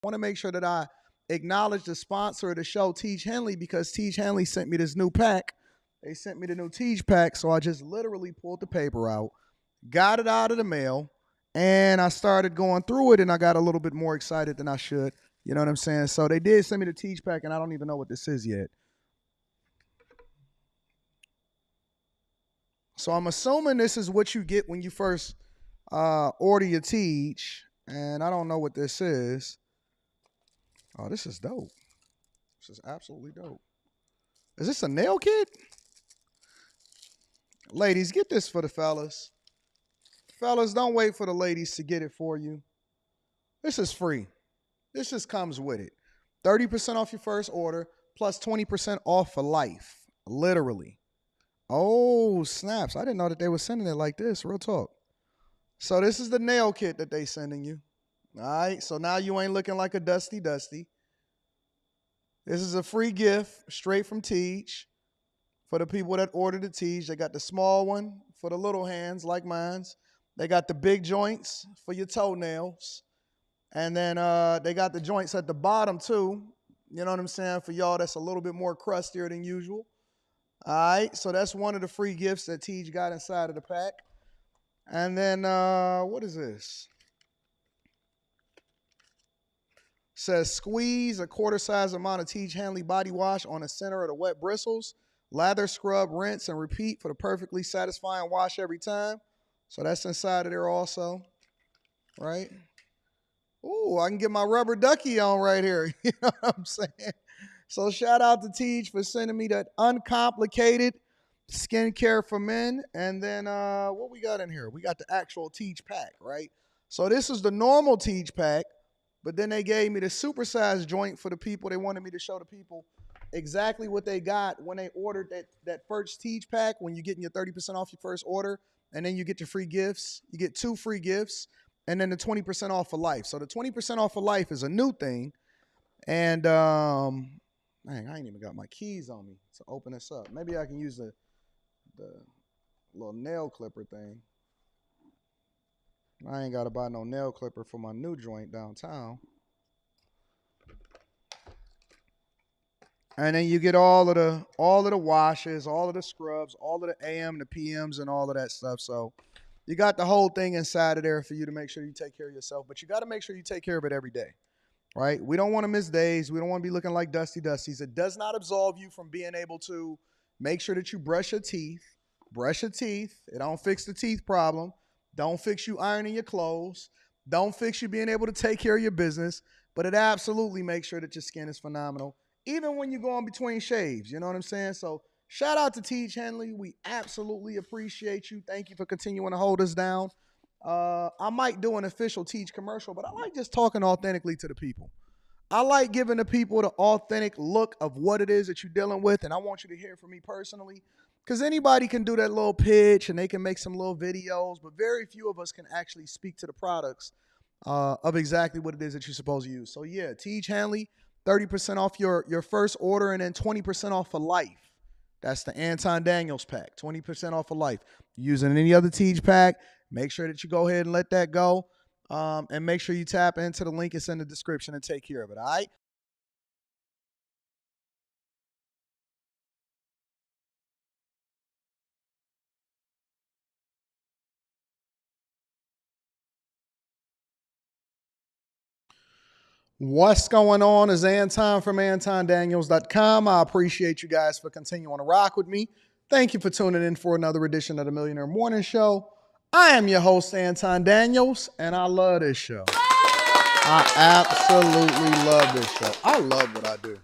want to make sure that I acknowledge the sponsor of the show, Tiege Hanley, because Tiege Hanley sent me this new pack. They sent me the new Tiege pack, so I just literally pulled the paper out, got it out of the mail, and I started going through it, and I got a little bit more excited than I should. You know what I'm saying? So they did send me the Tiege pack, and I don't even know what this is yet. So I'm assuming this is what you get when you first order your Tiege, and I don't know what this is. Oh, this is dope. This is absolutely dope. Is this a nail kit? Ladies, get this for the fellas. Fellas, don't wait for the ladies to get it for you. This is free. This just comes with it. 30% off your first order plus 20% off for life. Literally. Oh, snaps. I didn't know that they were sending it like this. Real talk. So this is the nail kit that they sending you. All right. So now you ain't looking like a dusty. This is a free gift straight from Tiege for the people that ordered the Tiege. They got the small one for the little hands like mine's. They got the big joints for your toenails. And then they got the joints at the bottom too. You know what I'm saying? For y'all that's a little bit more crustier than usual. All right, so that's one of the free gifts that Tiege got inside of the pack. And then, what is this? Says squeeze a quarter-size amount of Tiege Hanley body wash on the center of the wet bristles. Lather, scrub, rinse, and repeat for the perfectly satisfying wash every time. So that's inside of there also, right? Ooh, I can get my rubber ducky on right here. You know what I'm saying? So shout out to Tiege for sending me that uncomplicated skincare for men. And then what we got in here? We got the actual Tiege pack, right? So this is the normal Tiege pack, but then they gave me the supersized joint for the people. They wanted me to show the people exactly what they got when they ordered that first Tiege pack, when you're getting your 30% off your first order, and then you get your free gifts. You get 2 free gifts, and then the 20% off for life. So the 20% off for life is a new thing. And dang, I ain't even got my keys on me to open this up. Maybe I can use the little nail clipper thing. I ain't got to buy no nail clipper for my new joint downtown. And then you get all of the washes, all of the scrubs, all of the AM, the PMs, and all of that stuff. So you got the whole thing inside of there for you to make sure you take care of yourself. But you got to make sure you take care of it every day. Right? We don't want to miss days. We don't want to be looking like dusties. It does not absolve you from being able to make sure that you brush your teeth. Brush your teeth. It don't fix the teeth problem. Don't fix you ironing your clothes. Don't fix you being able to take care of your business. But it absolutely makes sure that your skin is phenomenal, even when you go in between shaves. You know what I'm saying? So shout out to Tiege Hanley. We absolutely appreciate you. Thank you for continuing to hold us down. I might do an official Tiege commercial, but I like just talking authentically to the people. I like giving the people the authentic look of what it is that you're dealing with, and I want you to hear from me personally, because anybody can do that little pitch and they can make some little videos, but very few of us can actually speak to the products of exactly what it is that you're supposed to use. So yeah, Tiege Hanley, 30% off your first order, and then 20% off for life. That's the Anton Daniels pack, 20% off for life. Using any other Tiege pack, make sure that you go ahead and let that go. And make sure you tap into the link that's in the description and take care of it, all right? What's going on is Anton from AntonDaniels.com. I appreciate you guys for continuing to rock with me. Thank you for tuning in for another edition of the Millionaire Morning Show. I am your host, Anton Daniels, and I love this show. I absolutely love this show. I love what I do.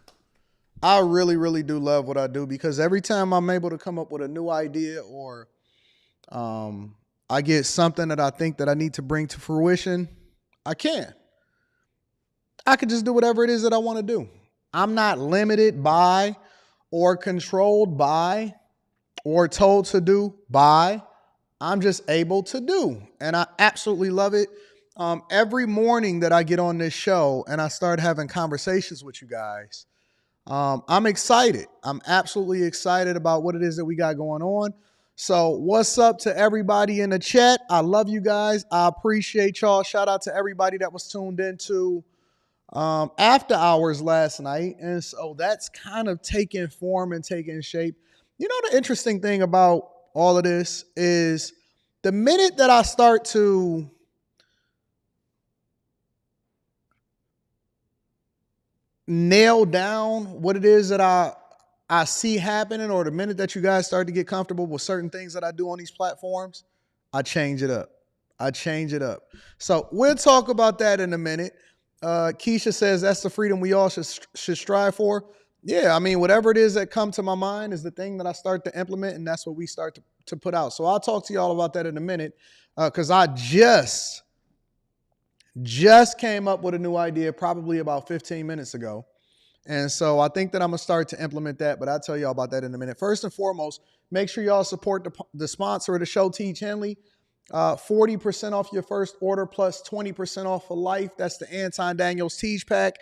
I really, really do love what I do, because every time I'm able to come up with a new idea, or I get something that I think that I need to bring to fruition, I can. I can just do whatever it is that I want to do. I'm not limited by or controlled by or told to do by. I'm just able to do. And I absolutely love it. Every morning that I get on this show and I start having conversations with you guys, I'm excited. I'm absolutely excited about what it is that we got going on. So what's up to everybody in the chat? I love you guys. I appreciate y'all. Shout out to everybody that was tuned into after hours last night. And so that's kind of taking form and taking shape. You know, the interesting thing about all of this is the minute that I start to nail down what it is that I see happening, or the minute that you guys start to get comfortable with certain things that I do on these platforms, I change it up. I change it up. So we'll talk about that in a minute. Keisha says that's the freedom we all should strive for. Yeah, I mean, whatever it is that come to my mind is the thing that I start to implement, and that's what we start to put out. So I'll talk to y'all about that in a minute, because I just came up with a new idea probably about 15 minutes ago. And so I think that I'm going to start to implement that, but I'll tell y'all about that in a minute. First and foremost, make sure y'all support the sponsor of the show, Tiege Hanley. 40% off your first order plus 20% off for life. That's the Anton Daniels Tiege pack.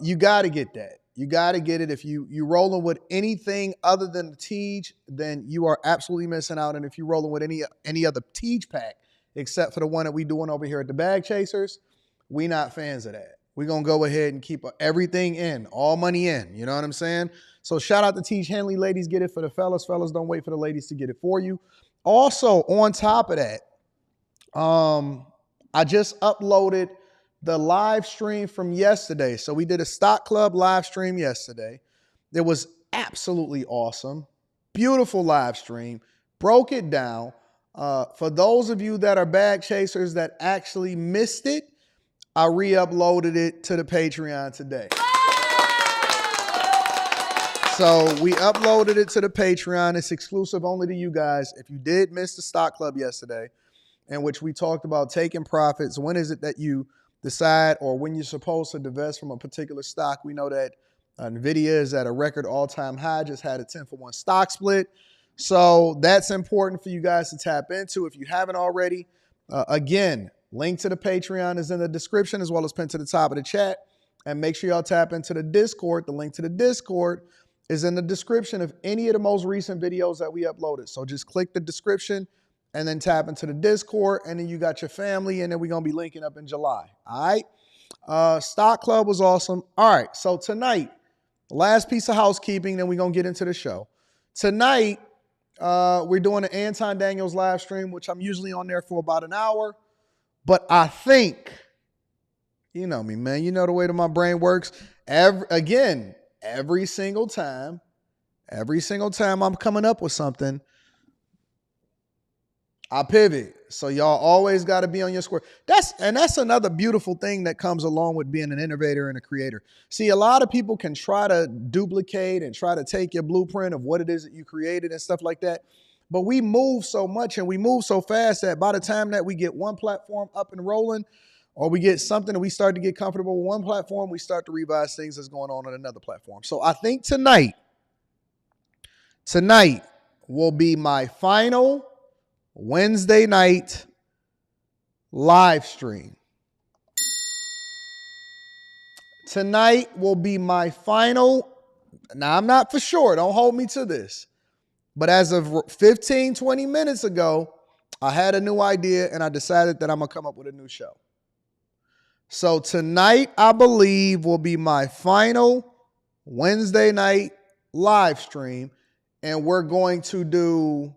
You got to get that. You got to get it. If you rolling with anything other than the Tiege, then you are absolutely missing out. And if you're rolling with any other Tiege pack, except for the one that we doing over here at the Bag Chasers, we not fans of that. We're going to go ahead and keep everything in, all money in. You know what I'm saying? So shout out to Tiege Hanley. Ladies, get it for the fellas. Fellas, don't wait for the ladies to get it for you. Also, on top of that, I just uploaded the live stream from yesterday. So we did a Stock Club live stream yesterday. It was absolutely awesome. Beautiful live stream. Broke it down. For those of you that are bag chasers that actually missed it, I re-uploaded it to the Patreon today. So we uploaded it to the Patreon. It's exclusive only to you guys. If you did miss the Stock Club yesterday, in which we talked about taking profits, when is it that you decide or when you're supposed to divest from a particular stock? We know that NVIDIA is at a record all-time high, just had a 10-for-1 stock split. So that's important for you guys to tap into if you haven't already. Again, link to the Patreon is in the description as well as pinned to the top of the chat. And make sure y'all tap into the Discord. The link to the Discord is in the description of any of the most recent videos that we uploaded. So just click the description and then tap into the Discord, and then you got your family, and then we're going to be linking up in July. All right? Stock Club was awesome. All right, so tonight, last piece of housekeeping, then we're going to get into the show. Tonight, we're doing an Anton Daniels live stream, which I'm usually on there for about an hour. But I think, you know me, man. You know the way that my brain works. Every single time I'm coming up with something, I pivot. So y'all always got to be on your square. That's another beautiful thing that comes along with being an innovator and a creator. See, a lot of people can try to duplicate and try to take your blueprint of what it is that you created and stuff like that. But we move so much and we move so fast that by the time that we get one platform up and rolling, or we get something and we start to get comfortable with one platform, we start to revise things that's going on another platform. So I think tonight will be my final Wednesday night live stream. Tonight will be my final. Now, I'm not for sure. Don't hold me to this. But as of 15, 20 minutes ago, I had a new idea and I decided that I'm going to come up with a new show. So tonight, I believe, will be my final Wednesday night live stream. And we're going to do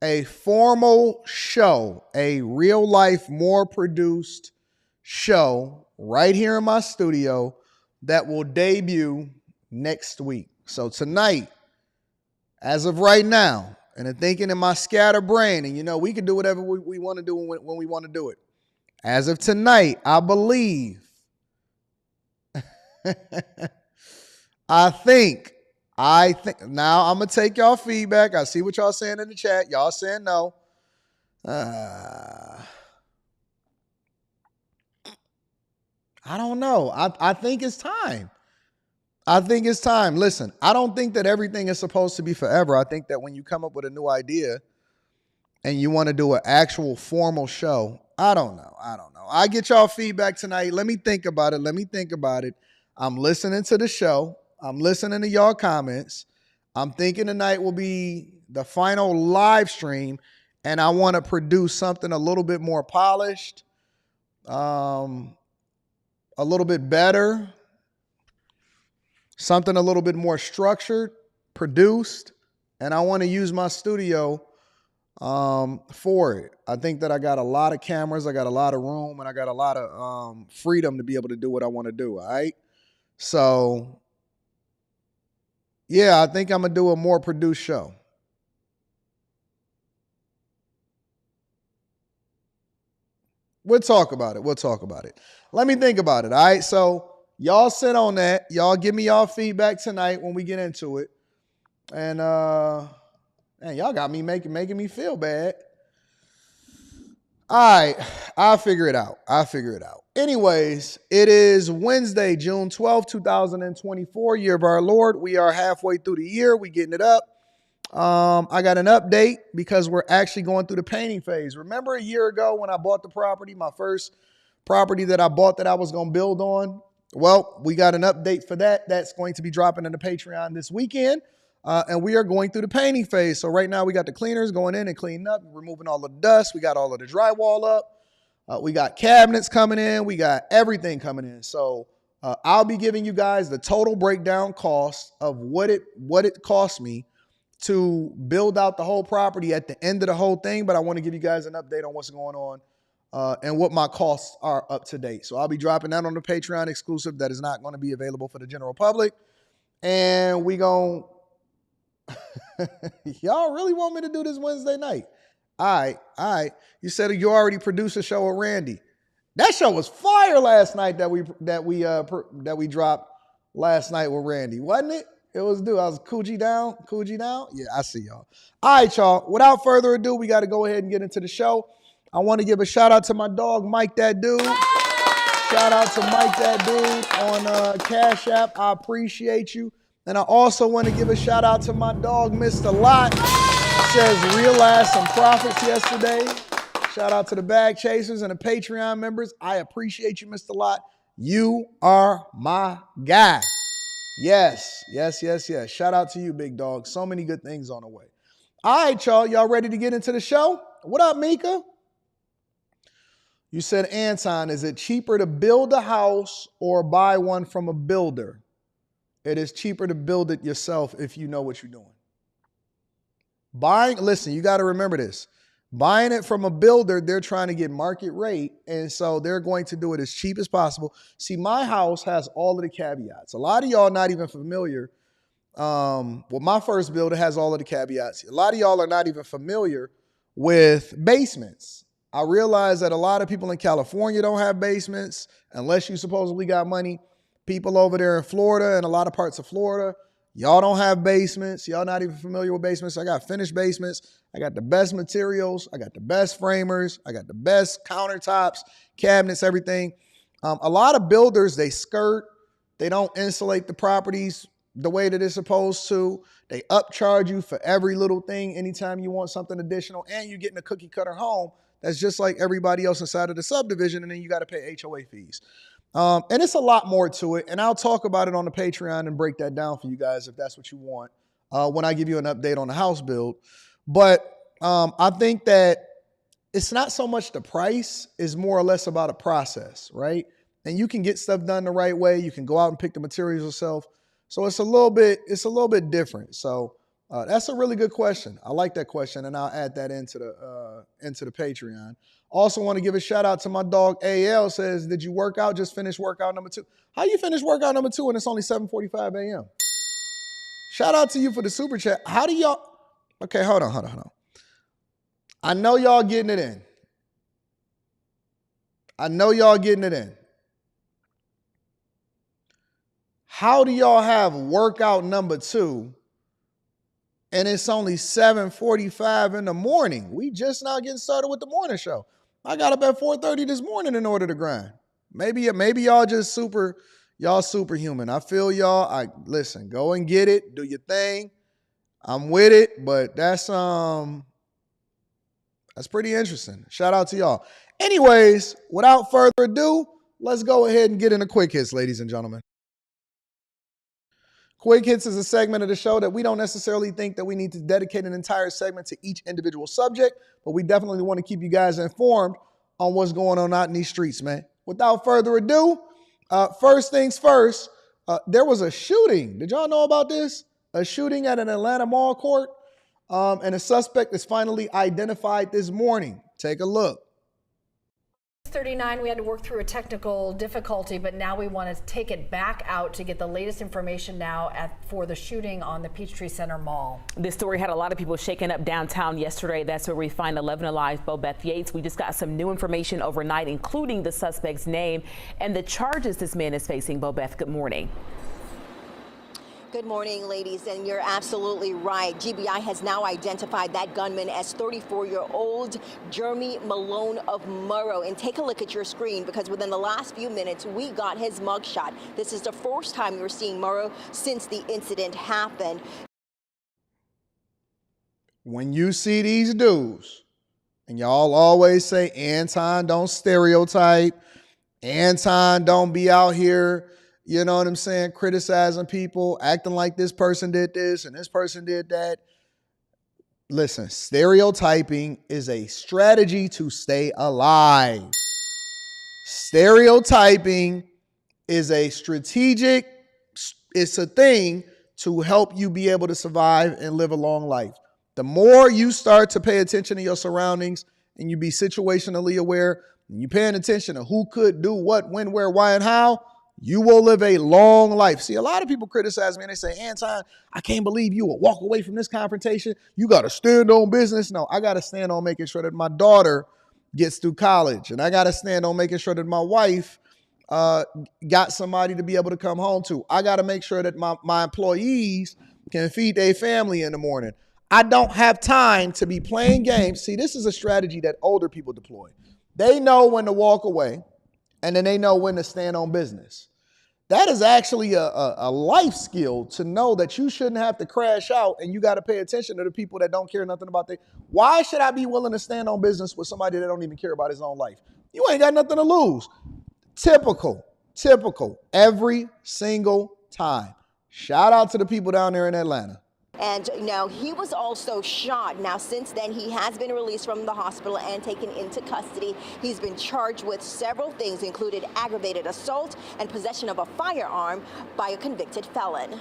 a formal show, a real life, more produced show right here in my studio that will debut next week. So tonight, as of right now, and I'm thinking in my scattered brain, and you know, we can do whatever we want to do when we want to do it. As of tonight, I believe, I think, now I'm going to take y'all feedback. I see what y'all saying in the chat. Y'all saying no. I don't know. I think it's time. Listen, I don't think that everything is supposed to be forever. I think that when you come up with a new idea and you want to do an actual formal show, I don't know. I get y'all feedback tonight. Let me think about it. I'm listening to the show. I'm listening to y'all comments. I'm thinking tonight will be the final live stream, and I want to produce something a little bit more polished. a little bit better, something a little bit more structured, produced, and I want to use my studio for it. I think that I got a lot of cameras, I got a lot of room, and I got a lot of freedom to be able to do what I want to do. All right. So, yeah, I think I'm going to do a more produced show. We'll talk about it. We'll talk about it. Let me think about it. All right. So, y'all sit on that. Y'all give me y'all feedback tonight when we get into it. And, man, y'all got me making me feel bad. All right, I'll figure it out. Anyways, it is Wednesday, June 12th, 2024, year of our Lord. We are halfway through the year. We getting it up. I got an update because we're actually going through the painting phase. Remember a year ago when I bought the property, my first property that I bought that I was going to build on? Well, we got an update for that. That's going to be dropping in the Patreon this weekend. And we are going through the painting phase. So right now we got the cleaners going in and cleaning up, removing all the dust. We got all of the drywall up. We got cabinets coming in. We got everything coming in. So I'll be giving you guys the total breakdown cost of what it cost me to build out the whole property at the end of the whole thing. But I want to give you guys an update on what's going on and what my costs are up to date. So I'll be dropping that on the Patreon exclusive. That is not going to be available for the general public. And we going y'all really want me to do this Wednesday night? All right. You said you already produced a show with Randy. That show was fire last night that we dropped last night with Randy, wasn't it? It was I was Coogee down. Yeah, I see y'all. All right, y'all. Without further ado, we got to go ahead and get into the show. I want to give a shout out to my dog, Mike That Dude. Shout out to Mike That Dude on Cash App. I appreciate you. And I also want to give a shout out to my dog, Mr. Lot. Says realized some profits yesterday. Shout out to the bag chasers and the Patreon members. I appreciate you, Mr. Lot. You are my guy. Yes. Shout out to you, big dog. So many good things on the way. All right, y'all. Y'all ready to get into the show? What up, Mika? You said, Anton, is it cheaper to build a house or buy one from a builder? It is cheaper to build it yourself if you know what you're doing. Listen, you got to remember this. Buying it from a builder, they're trying to get market rate, and so they're going to do it as cheap as possible. See, my house has all of the caveats. A lot of y'all not even familiar. My first builder has all of the caveats. A lot of y'all are not even familiar with basements. I realize that a lot of people in California don't have basements unless you supposedly got money. People over there in Florida and a lot of parts of Florida, y'all don't have basements. Y'all not even familiar with basements. I got finished basements. I got the best materials. I got the best framers. I got the best countertops, cabinets, everything. A lot of builders, they skirt. They don't insulate the properties the way that it's supposed to. They upcharge you for every little thing anytime you want something additional, and you're getting a cookie cutter home that's just like everybody else inside of the subdivision, and then you got to pay HOA fees. And it's a lot more to it, and I'll talk about it on the Patreon and break that down for you guys if that's what you want when I give you an update on the house build. But I think that it's not so much the price, it's more or less about a process, right? And you can get stuff done the right way. You can go out and pick the materials yourself. So it's a little bit different. So that's a really good question. I like that question, and I'll add that into the Patreon. Also want to give a shout out to my dog AL. Says, did you work out? Just finished workout number 2. How you finish workout number 2 and it's only 7:45 a.m.? Shout out to you for the super chat. How do y'all? Okay, hold on. I know y'all getting it in. How do y'all have workout number 2 and it's only 7:45 in the morning? We just now getting started with the morning show. I got up at 4:30 this morning in order to grind. Maybe y'all just superhuman. I feel y'all. Listen, go and get it. Do your thing. I'm with it, but that's pretty interesting. Shout out to y'all. Anyways, without further ado, let's go ahead and get into quick hits, ladies and gentlemen. Quick Hits is a segment of the show that we don't necessarily think that we need to dedicate an entire segment to each individual subject, but we definitely want to keep you guys informed on what's going on out in these streets, man. Without further ado, First things first, there was a shooting. Did y'all know about this? A shooting at an Atlanta mall court, and a suspect is finally identified this morning. Take a look. 39, we had to work through a technical difficulty, but now we want to take it back out to get the latest information now for the shooting on the Peachtree Center Mall. This story had a lot of people shaken up downtown yesterday. That's where we find 11 alive Bobeth Yates. We just got some new information overnight, including the suspect's name and the charges this man is facing. Bobeth, good morning. Good morning, ladies, and you're absolutely right. GBI has now identified that gunman as 34-year-old Jeremy Malone of Murrow. And take a look at your screen, because within the last few minutes, we got his mugshot. This is the first time you're seeing Murrow since the incident happened. When you see these dudes, and y'all always say, Anton, don't stereotype. Anton, don't be out here, you know what I'm saying, criticizing people, acting like this person did this and this person did that. Listen, stereotyping is a strategy to stay alive. Stereotyping is a strategic, it's a thing to help you be able to survive and live a long life. The more you start to pay attention to your surroundings and you be situationally aware, and you paying attention to who could do what, when, where, why, and how, you will live a long life. See, a lot of people criticize me and they say, Anton, I can't believe you will walk away from this confrontation. You got to stand on business. No, I got to stand on making sure that my daughter gets through college. And I got to stand on making sure that my wife got somebody to be able to come home to. I got to make sure that my employees can feed their family in the morning. I don't have time to be playing games. See, this is a strategy that older people deploy. They know when to walk away, and then they know when to stand on business. That is actually a life skill, to know that you shouldn't have to crash out and you got to pay attention to the people that don't care nothing about Why should I be willing to stand on business with somebody that don't even care about his own life? You ain't got nothing to lose. Typical, every single time. Shout out to the people down there in Atlanta. And now he was also shot. Now, since then, he has been released from the hospital and taken into custody. He's been charged with several things, including aggravated assault and possession of a firearm by a convicted felon.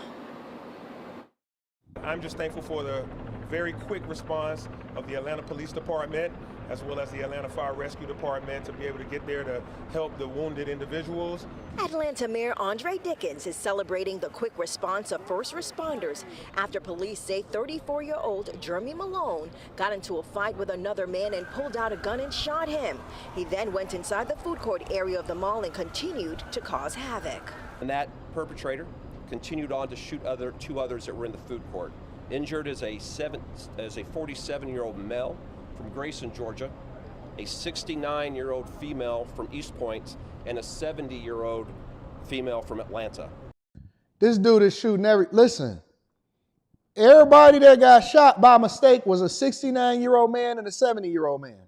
I'm just thankful for the very quick response of the Atlanta Police Department, as well as the Atlanta Fire Rescue Department, to be able to get there to help the wounded individuals. Atlanta Mayor Andre Dickens is celebrating the quick response of first responders after police say 34-year-old Jeremy Malone got into a fight with another man and pulled out a gun and shot him. He then went inside the food court area of the mall and continued to cause havoc. And that perpetrator continued on to shoot two others that were in the food court. Injured is a 47-year-old male from Grayson, Georgia, a 69-year-old female from East Point, and a 70-year-old female from Atlanta. This dude is shooting listen, everybody that got shot by mistake was a 69-year-old man and a 70-year-old man.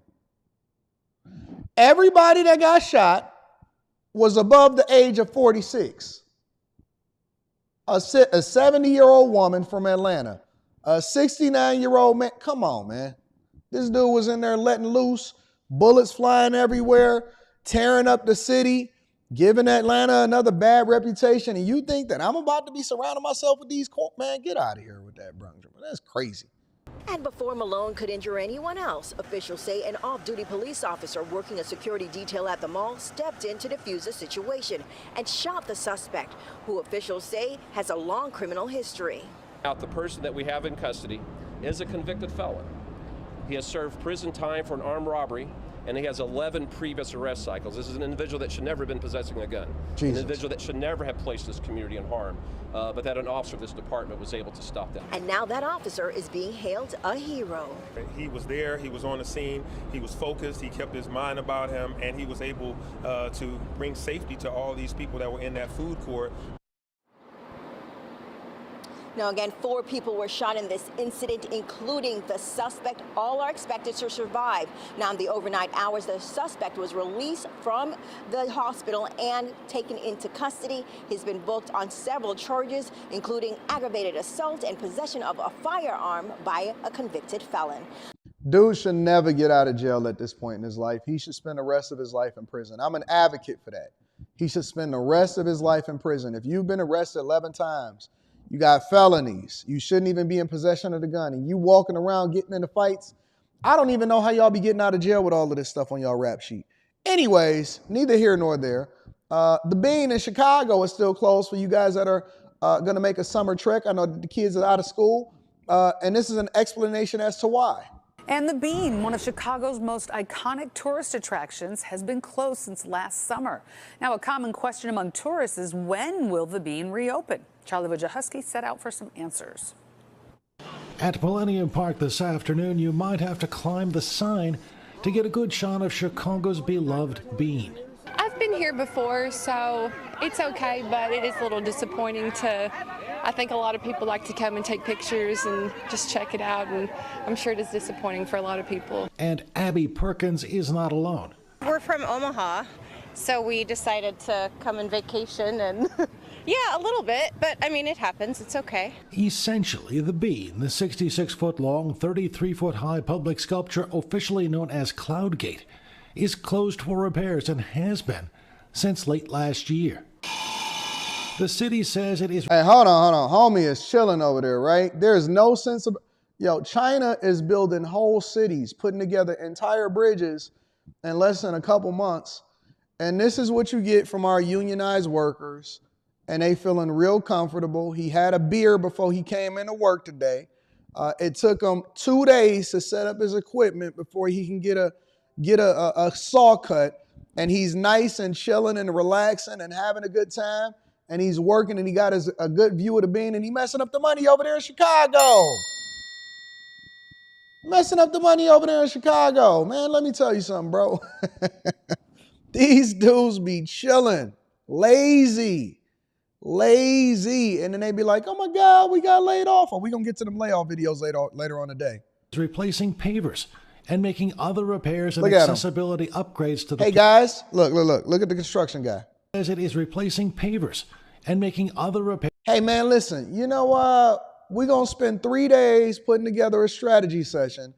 Everybody that got shot was above the age of 46. A 70-year-old woman from Atlanta, a 69-year-old man. Come on, man. This dude was in there letting loose, bullets flying everywhere, tearing up the city, giving Atlanta another bad reputation. And you think that I'm about to be surrounding myself with these man, get out of here with that, bro. That's crazy. And before Malone could injure anyone else, officials say an off-duty police officer working a security detail at the mall stepped in to defuse the situation and shot the suspect, who officials say has a long criminal history. Now, the person that we have in custody is a convicted felon. He has served prison time for an armed robbery, and he has 11 previous arrest cycles. This is an individual that should never have been possessing a gun. Jesus. An individual that should never have placed this community in harm, but that an officer of this department was able to stop that. And now that officer is being hailed a hero. He was there, he was on the scene, he was focused, he kept his mind about him, and he was able to bring safety to all these people that were in that food court. Now, again, 4 people were shot in this incident, including the suspect. All are expected to survive. Now, in the overnight hours, the suspect was released from the hospital and taken into custody. He's been booked on several charges, including aggravated assault and possession of a firearm by a convicted felon. Dude should never get out of jail at this point in his life. He should spend the rest of his life in prison. I'm an advocate for that. he should spend the rest of his life in prison. If you've been arrested 11 times, you got felonies, you shouldn't even be in possession of the gun, and you walking around getting into fights, I don't even know how y'all be getting out of jail with all of this stuff on y'all rap sheet. Anyways, neither here nor there. The Bean in Chicago is still closed for you guys that are going to make a summer trek. I know the kids are out of school, and this is an explanation as to why. And the Bean, one of Chicago's most iconic tourist attractions, has been closed since last summer. Now, a common question among tourists is, when will the Bean reopen? Charlie Wojciechowski set out for some answers. At Millennium Park this afternoon, you might have to climb the sign to get a good shot of Chicago's beloved Bean. I've been here before, so it's okay, but it is a little disappointing I think a lot of people like to come and take pictures and just check it out, and I'm sure it is disappointing for a lot of people. And Abby Perkins is not alone. We're from Omaha, so we decided to come on vacation and yeah, a little bit, but I mean, it happens. It's okay. Essentially, the Bean, the 66-foot-long, 33-foot-high public sculpture officially known as Cloud Gate, is closed for repairs and has been since late last year. The city says it is... Hey, hold on. Homie is chilling over there, right? There's no sense of... Yo, China is building whole cities, putting together entire bridges in less than a couple months. And this is what you get from our unionized workers. And they feeling real comfortable. He had a beer before he came into work today. It took him 2 days to set up his equipment before he can get a saw cut. And he's nice and chilling and relaxing and having a good time. And he's working and he got a good view of the Bean, and he messing up the money over there in Chicago. Messing up the money over there in Chicago. Man, let me tell you something, bro. These dudes be chilling, lazy. And then they be like, oh my God, we got laid off. Or we gonna get to them layoff videos later on today. Replacing pavers and making other repairs and accessibility upgrades to the... Hey guys, look at the construction guy. As it is replacing pavers and making other repairs. Hey man, listen, you know what? We're going to spend 3 days putting together a strategy session,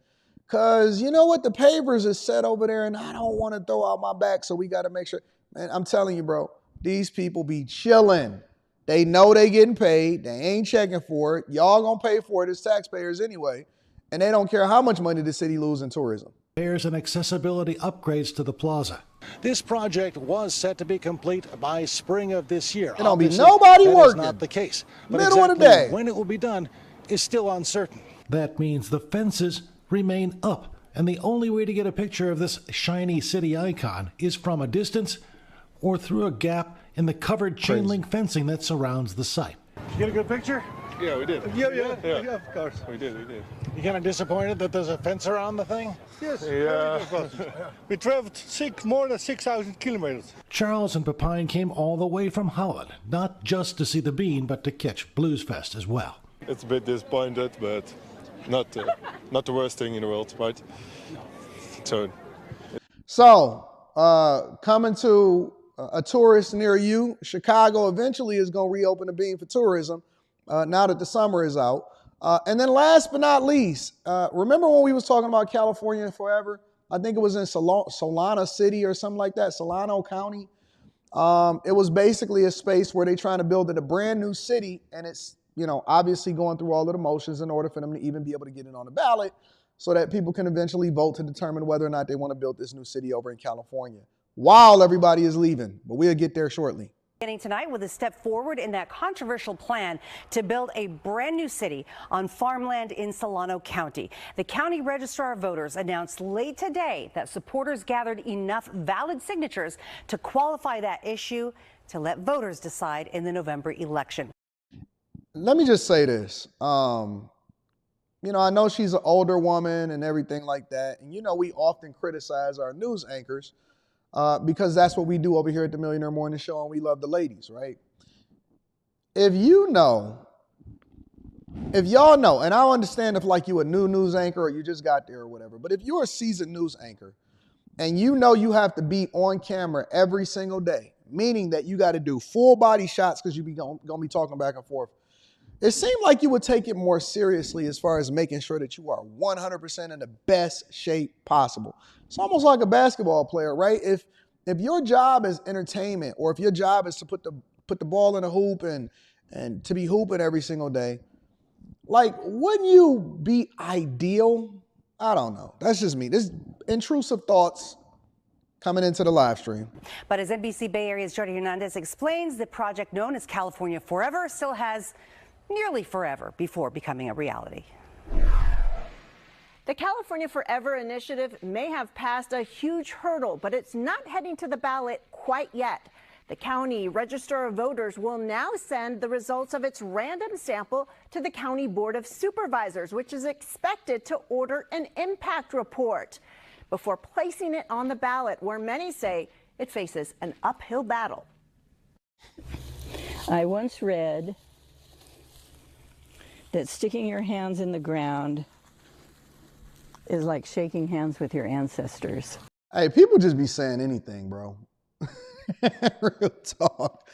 because you know what? The pavers is set over there and I don't want to throw out my back, so we got to make sure. Man, I'm telling you, bro, these people be chilling. They know they getting paid. They ain't checking for it. Y'all going to pay for it as taxpayers anyway, and they don't care how much money the city loses in tourism. Repairs and accessibility upgrades to the plaza. This project was set to be complete by spring of this year. There don't be nobody working. That is not the case. But middle of the day. When it will be done is still uncertain. That means the fences remain up, and the only way to get a picture of this shiny city icon is from a distance or through a gap in the covered chain link fencing that surrounds the site. Did you get a good picture? Yeah, we did. Yeah, of course. We did. You kind of disappointed that there's a fence around the thing? Yes. Yeah. We traveled more than 6,000 kilometers. Charles and Pepine came all the way from Holland, not just to see the Bean, but to catch Blues Fest as well. It's a bit disappointed, but not the worst thing in the world, right? So, coming to a tourist near you, Chicago eventually is going to reopen the Bean for tourism now that the summer is out. And then last but not least, remember when we was talking about California forever? I think it was in Solana City or something like that, Solano County. It was basically a space where they're trying to build a brand new city, and it's, you know, obviously going through all of the motions in order for them to even be able to get it on the ballot so that people can eventually vote to determine whether or not they want to build this new city over in California while everybody is leaving. But we'll get there shortly. Beginning tonight with a step forward in that controversial plan to build a brand new city on farmland in Solano County. The county registrar of voters announced late today that supporters gathered enough valid signatures to qualify that issue to let voters decide in the November election. Let me just say this. You know, I know she's an older woman and everything like that. And, you know, we often criticize our news anchors because that's what we do over here at the Millionaire Morning Show, and we love the ladies, right? If y'all know, and I understand if like you a new news anchor or you just got there or whatever, but if you're a seasoned news anchor and you know you have to be on camera every single day, meaning that you got to do full body shots because you're going to be talking back and forth, it seemed like you would take it more seriously as far as making sure that you are 100% in the best shape possible. It's almost like a basketball player, right? If if your job is entertainment, or if your job is to put the ball in a hoop and to be hooping every single day, like, wouldn't you be ideal? I don't know. That's just me. This intrusive thoughts coming into the live stream. But as NBC Bay Area's Jordi Hernandez explains, the project known as California Forever still has nearly forever before becoming a reality. The California Forever initiative may have passed a huge hurdle, but it's not heading to the ballot quite yet. The county Register of Voters will now send the results of its random sample to the County Board of Supervisors, which is expected to order an impact report before placing it on the ballot, where many say it faces an uphill battle. I once read that sticking your hands in the ground is like shaking hands with your ancestors. Hey, people just be saying anything, bro. Real talk.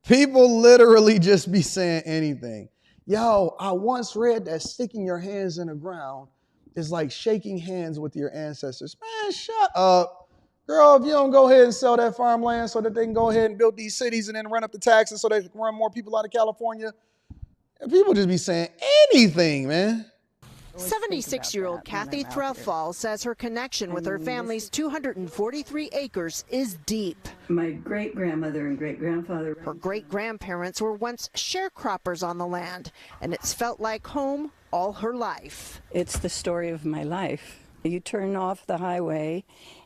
People literally just be saying anything. Yo, I once read that sticking your hands in the ground is like shaking hands with your ancestors. Man, shut up. Girl, if you don't go ahead and sell that farmland so that they can go ahead and build these cities and then run up the taxes so they can run more people out of California, people just be saying anything, man. 76-year-old Kathy Threlfall says her connection with her family's 243 acres is deep. My great-grandmother and great-grandfather. Her great-grandparents were once sharecroppers on the land, and it's felt like home all her life. It's the story of my life. You turn off the highway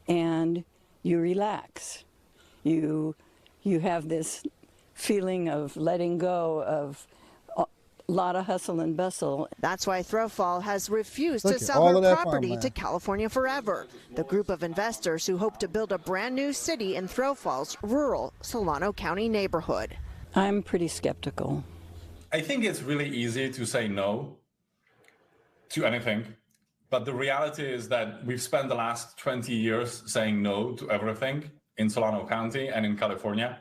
and you relax. You have this feeling of letting go of a lot of hustle and bustle. That's why Threlfall has refused to sell her property to California Forever, the group of investors who hope to build a brand new city in Threlfall's rural Solano County neighborhood. I'm pretty skeptical. I think it's really easy to say no to anything, but the reality is that we've spent the last 20 years saying no to everything in Solano County and in California,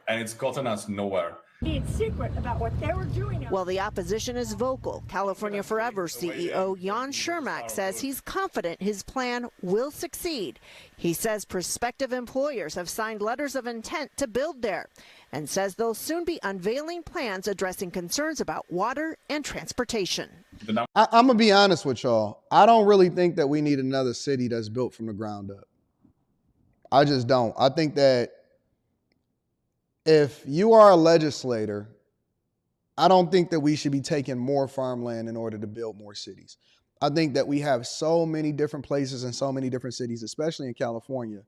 and it's gotten us nowhere. Being secret about what they were doing. While the opposition is vocal, California Forever CEO Jan Schermak says he's confident his plan will succeed. He says prospective employers have signed letters of intent to build there, and says they'll soon be unveiling plans addressing concerns about water and transportation. I'm going to be honest with y'all. I don't really think that we need another city that's built from the ground up. I just don't. I think that if you are a legislator, I don't think that we should be taking more farmland in order to build more cities. I think that we have so many different places and so many different cities, especially in California,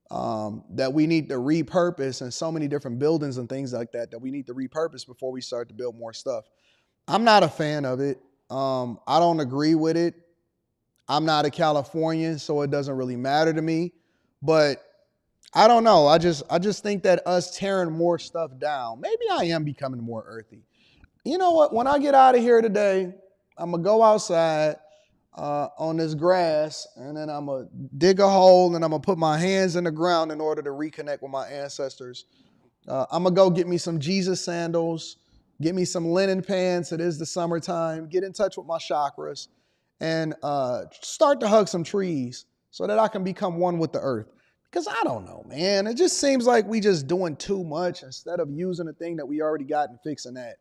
that we need to repurpose, and so many different buildings and things like that we need to repurpose before we start to build more stuff. I'm not a fan of it. I don't agree with it. I'm not a Californian, so it doesn't really matter to me. But I don't know. I just think that us tearing more stuff down, maybe I am becoming more earthy. You know what? When I get out of here today, I'm going to go outside on this grass, and then I'm going to dig a hole, and I'm going to put my hands in the ground in order to reconnect with my ancestors. I'm going to go get me some Jesus sandals, get me some linen pants. It is the summertime. Get in touch with my chakras, and start to hug some trees so that I can become one with the earth. Because I don't know, man. It just seems like we just doing too much instead of using the thing that we already got and fixing that.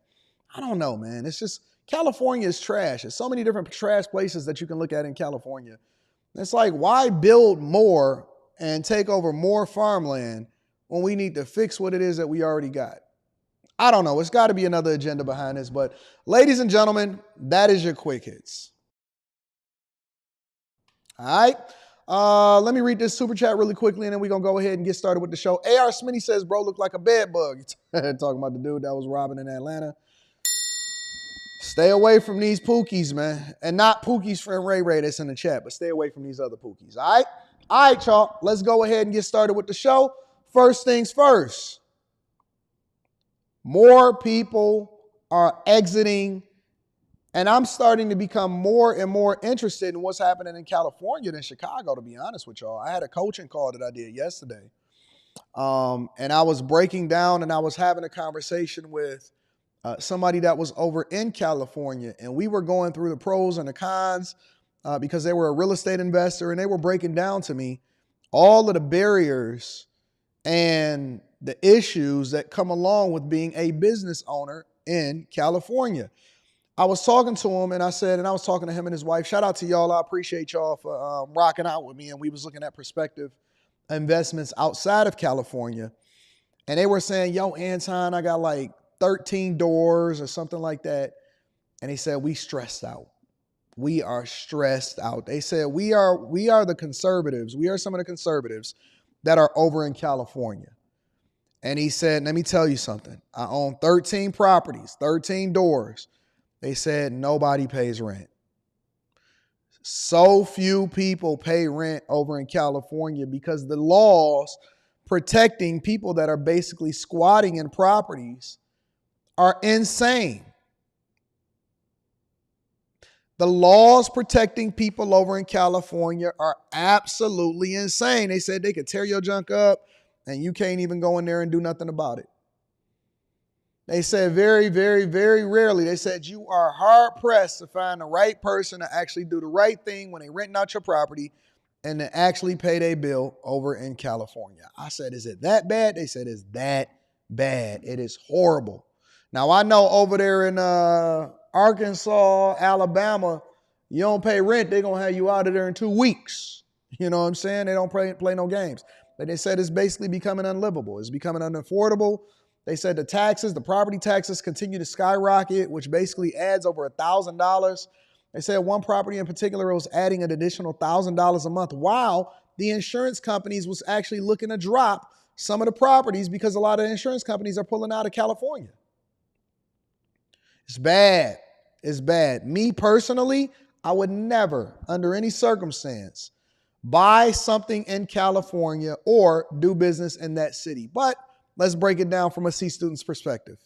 I don't know, man. It's just, California is trash. There's so many different trash places that you can look at in California. It's like, why build more and take over more farmland when we need to fix what it is that we already got? I don't know. It's got to be another agenda behind this. But ladies and gentlemen, that is your quick hits. All right. Let me read this super chat really quickly, and then we're going to go ahead and get started with the show. A.R. Smitty says, bro, look like a bed bug. Talking about the dude that was robbing in Atlanta. Stay away from these Pookies, man. And not Pookie's friend Ray Ray that's in the chat, but stay away from these other Pookies, all right? All right, y'all. Let's go ahead and get started with the show. First things first. More people are exiting. And I'm starting to become more and more interested in what's happening in California than Chicago, to be honest with y'all. I had a coaching call that I did yesterday. And I was breaking down, and I was having a conversation with somebody that was over in California. And we were going through the pros and the cons because they were a real estate investor, and they were breaking down to me all of the barriers and the issues that come along with being a business owner in California. I was talking to him and I was talking to him and his wife. Shout out to y'all. I appreciate y'all for rocking out with me. And we was looking at prospective investments outside of California. And they were saying, yo, Anton, I got like 13 doors or something like that. And he said, we stressed out. We are stressed out. They said, we are the conservatives. We are some of the conservatives that are over in California. And he said, let me tell you something. I own 13 properties, 13 doors. They said nobody pays rent. So few people pay rent over in California because the laws protecting people that are basically squatting in properties are insane. The laws protecting people over in California are absolutely insane. They said they could tear your junk up and you can't even go in there and do nothing about it. They said very, very, very rarely, they said you are hard pressed to find the right person to actually do the right thing when they renting out your property and to actually pay their bill over in California. I said, is it that bad? They said, it's that bad. It is horrible. Now, I know over there in Arkansas, Alabama, you don't pay rent, they're going to have you out of there in 2 weeks. You know what I'm saying? They don't play no games. But they said it's basically becoming unlivable. It's becoming unaffordable. They said the property taxes continue to skyrocket, which basically adds over $1,000. They said one property in particular was adding an additional $1,000 a month, while the insurance companies was actually looking to drop some of the properties because a lot of insurance companies are pulling out of California. It's bad. It's bad. Me personally, I would never, under any circumstance, buy something in California or do business in that city. But let's break it down from a C student's perspective.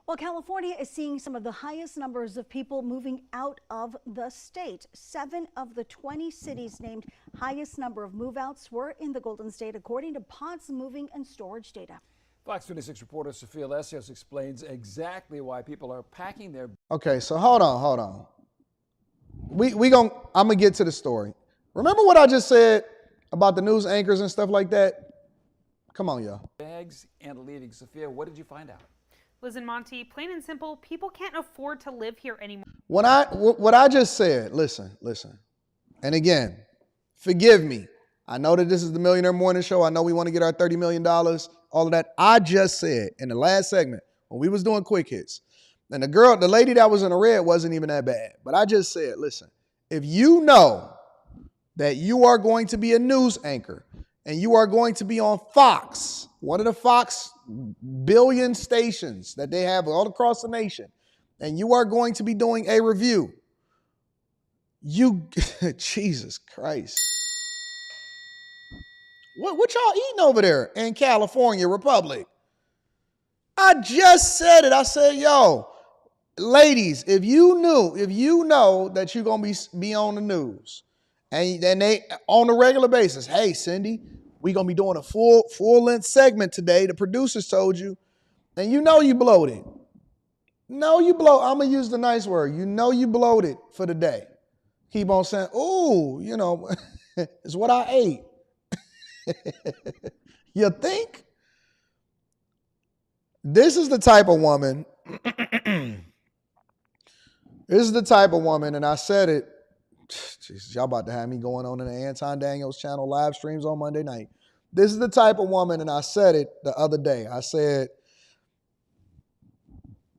Well, California is seeing some of the highest numbers of people moving out of the state. 7 of the 20 cities named highest number of move-outs were in the Golden State, according to POTS moving and storage data. Fox 26 reporter Sophia Lesios explains exactly why people are packing their... Okay, so hold on. I'm gonna get to the story. Remember what I just said about the news anchors and stuff like that? Come on, y'all. Bags and leaving. Sophia, what did you find out? Liz and Monty, plain and simple, people can't afford to live here anymore. What I just said, listen. And again, forgive me. I know that this is the Millionaire Morning Show. I know we want to get our $30 million, all of that. I just said in the last segment when we was doing quick hits, and the lady that was in the red wasn't even that bad. But I just said, listen, if you know that you are going to be a news anchor and you are going to be on Fox, one of the Fox billion stations that they have all across the nation, and you are going to be doing a review, Jesus Christ. What y'all eating over there in California Republic? I just said it. I said, yo, ladies, if you know that you're going to be on the news and they on a regular basis, hey, Cindy, we're going to be doing a full-length segment today. The producers told you, and you know you bloated. I'm going to use the nice word. You know you bloated for the day. Keep on saying, ooh, it's what I ate. You think? This is the type of woman, and I said it, Jesus, y'all about to have me going on in the Anton Daniels channel live streams on Monday night. This is the type of woman, and I said it the other day. I said,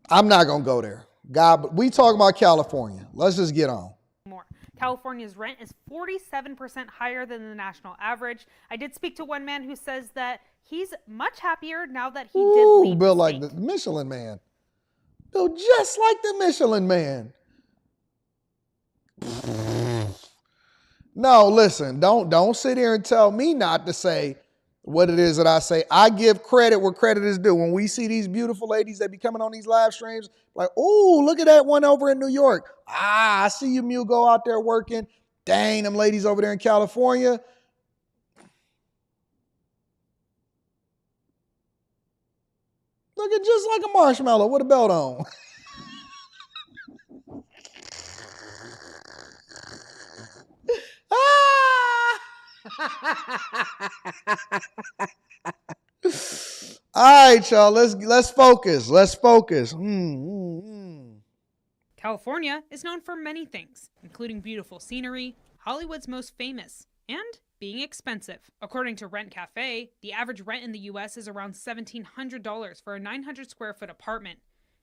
I'm not going to go there. God, but we talking about California. Let's just get on. California's rent is 47% higher than the national average. I did speak to one man who says that he's much happier now that he did leave built the like state. the Michelin Man. Built just like the Michelin Man. No, listen, don't sit here and tell me not to say what it is that I say. I give credit where credit is due. When we see these beautiful ladies that be coming on these live streams, like, oh, look at that one over in New York. I see you, Mew, go out there working. Dang, them ladies over there in California. Looking just like a marshmallow with a belt on. All right, y'all. Let's focus. Let's focus. California is known for many things, including beautiful scenery, Hollywood's most famous, and being expensive. According to Rent Cafe, the average rent in the U.S. is around $1,700 for a 900 square foot apartment.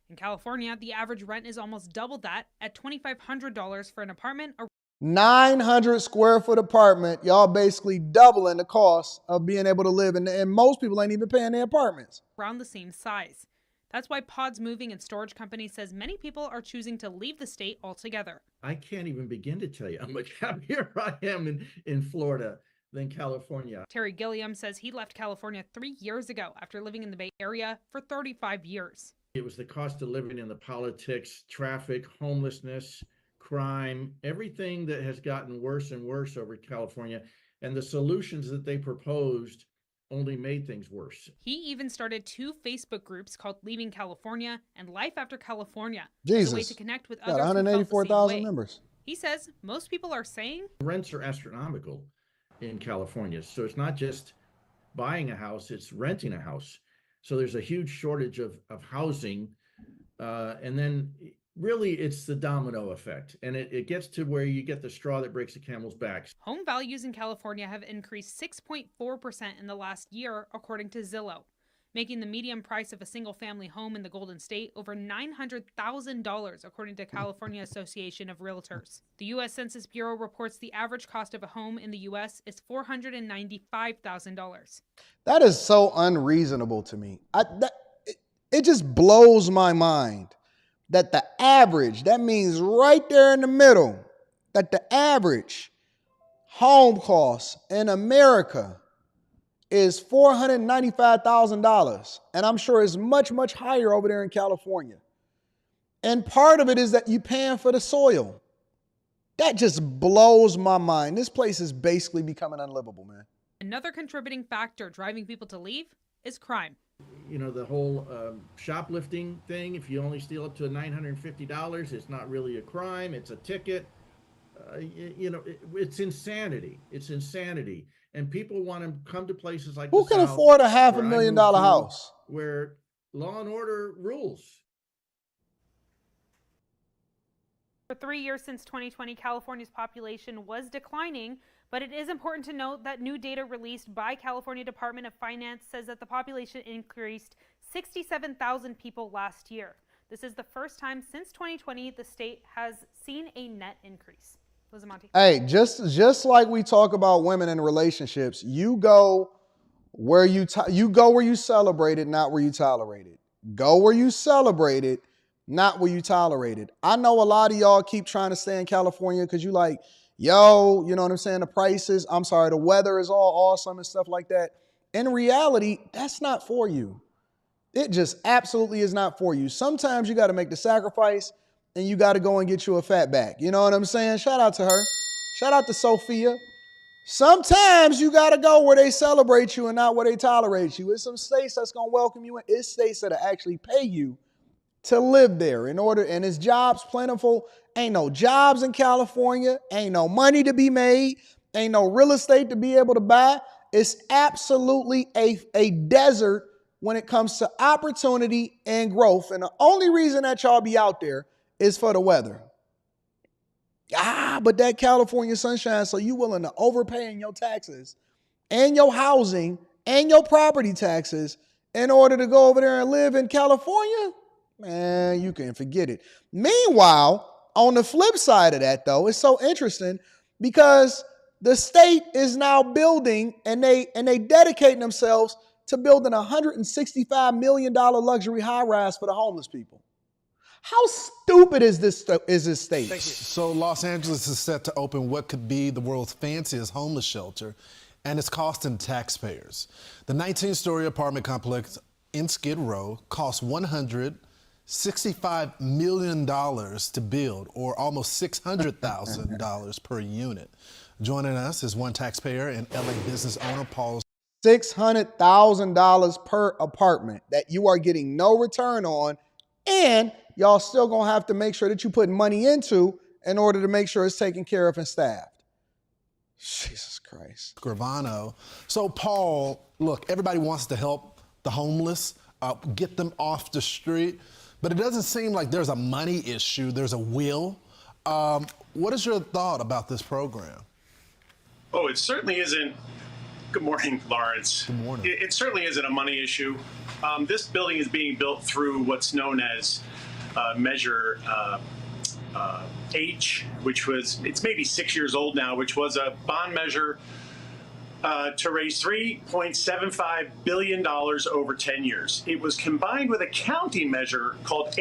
In California, the average rent is almost double that at $2,500 for an apartment. 900 square foot apartment, y'all basically doubling the cost of being able to live in, and most people ain't even paying their apartments. Around the same size. That's why Pods Moving and Storage Company says many people are choosing to leave the state altogether. I can't even begin to tell you how much happier I am in Florida than California. Terry Gilliam says he left California 3 years ago after living in the Bay Area for 35 years. It was the cost of living in the politics, traffic, homelessness, crime, everything that has gotten worse and worse over California. And the solutions that they proposed only made things worse. He even started 2 Facebook groups called Leaving California and Life After California. Jesus. As a way to connect with Got others. 184,000 members. He says most people are saying rents are astronomical in California. So it's not just buying a house, it's renting a house. So there's a huge shortage of housing. And then really it's the domino effect. And it gets to where you get the straw that breaks the camel's back. home values in California have increased 6.4% in the last year, according to Zillow, making the median price of a single-family home in the Golden State over $900,000, according to California Association of Realtors. The U.S. Census Bureau reports the average cost of a home in the U.S. is $495,000. That is so unreasonable to me. It just blows my mind that the average, that means right there in the middle, that the average home cost in America is $495,000. And I'm sure it's much, much higher over there in California. And part of it is that you're paying for the soil. That just blows my mind. This place is basically becoming unlivable, man. Another contributing factor driving people to leave is crime. You know, the whole shoplifting thing, if you only steal up to $950, it's not really a crime, it's a ticket. It's insanity. It's insanity. And people want to come to places like who can afford a $500,000 house where law and order rules. For 3 years since 2020, California's population was declining, but it is important to note that new data released by California Department of Finance says that the population increased 67,000 people last year. This is the first time since 2020 the state has seen a net increase. Liz Monty. Hey, just like we talk about women in relationships, you go where you celebrate it, not where you tolerate it. Go where you celebrate it, not where you tolerate it. I know a lot of y'all keep trying to stay in California because you like, yo, you know what I'm saying? The weather is all awesome and stuff like that. In reality, that's not for you. It just absolutely is not for you. Sometimes you got to make the sacrifice and you got to go and get you a fatback. You know what I'm saying? Shout out to her. Shout out to Sophia. Sometimes you got to go where they celebrate you and not where they tolerate you. It's some states that's going to welcome you. It's states that actually pay you to live there and it's jobs plentiful. Ain't no jobs in California. Ain't no money to be made. Ain't no real estate to be able to buy. It's absolutely a desert when it comes to opportunity and growth. And the only reason that y'all be out there is for the weather. But that California sunshine, so you willing to overpay in your taxes and your housing and your property taxes in order to go over there and live in California? Man, you can forget it. Meanwhile, on the flip side of that, though, it's so interesting because the state is now building and they dedicating themselves to building a $165 million luxury high-rise for the homeless people. How stupid is this state? So Los Angeles is set to open what could be the world's fanciest homeless shelter, and it's costing taxpayers. The 19-story apartment complex in Skid Row cost $165 million to build, or almost $600,000 per unit. Joining us is one taxpayer and LA business owner, Paul. $600,000 per apartment that you are getting no return on, and y'all still gonna have to make sure that you put money into in order to make sure it's taken care of and staffed. Jesus Christ. Gravano. So, Paul, look, everybody wants to help the homeless, get them off the street, but it doesn't seem like there's a money issue. There's a will. What is your thought about this program? Oh, it certainly isn't. Good morning, Lawrence. Good morning. It certainly isn't a money issue. This building is being built through what's known as Measure H, it's maybe 6 years old now, which was a bond measure to raise $3.75 billion over 10 years. It was combined with a county measure called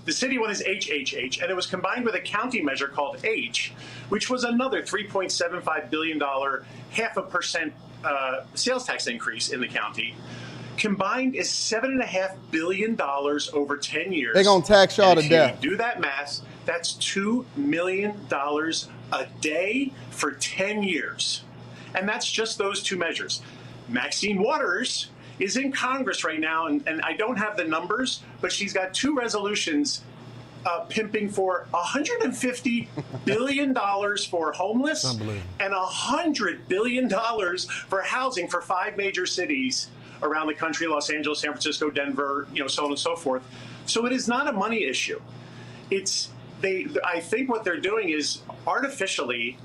the city one is HHH, and it was combined with a county measure called H, which was another $3.75 billion, 0.5% sales tax increase in the county. Combined is $7.5 billion over 10 years. They're going to tax y'all to death. If you do that math, that's $2 million a day for 10 years. And that's just those two measures. Maxine Waters is in Congress right now, and I don't have the numbers, but she's got two resolutions pimping for $150 billion for homeless and $100 billion for housing for 5 major cities around the country: Los Angeles, San Francisco, Denver, so on and so forth. So it is not a money issue. I think what they're doing is artificially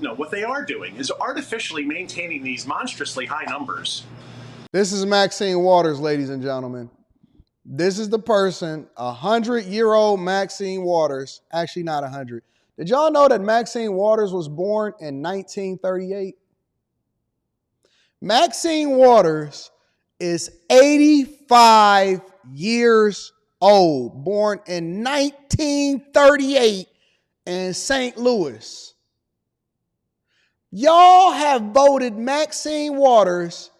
maintaining these monstrously high numbers. This is Maxine Waters, ladies and gentlemen. This is the person, 100-year-old Maxine Waters. Actually, not 100. Did y'all know that Maxine Waters was born in 1938? Maxine Waters is 85 years old, born in 1938 in St. Louis. Y'all have voted Maxine Waters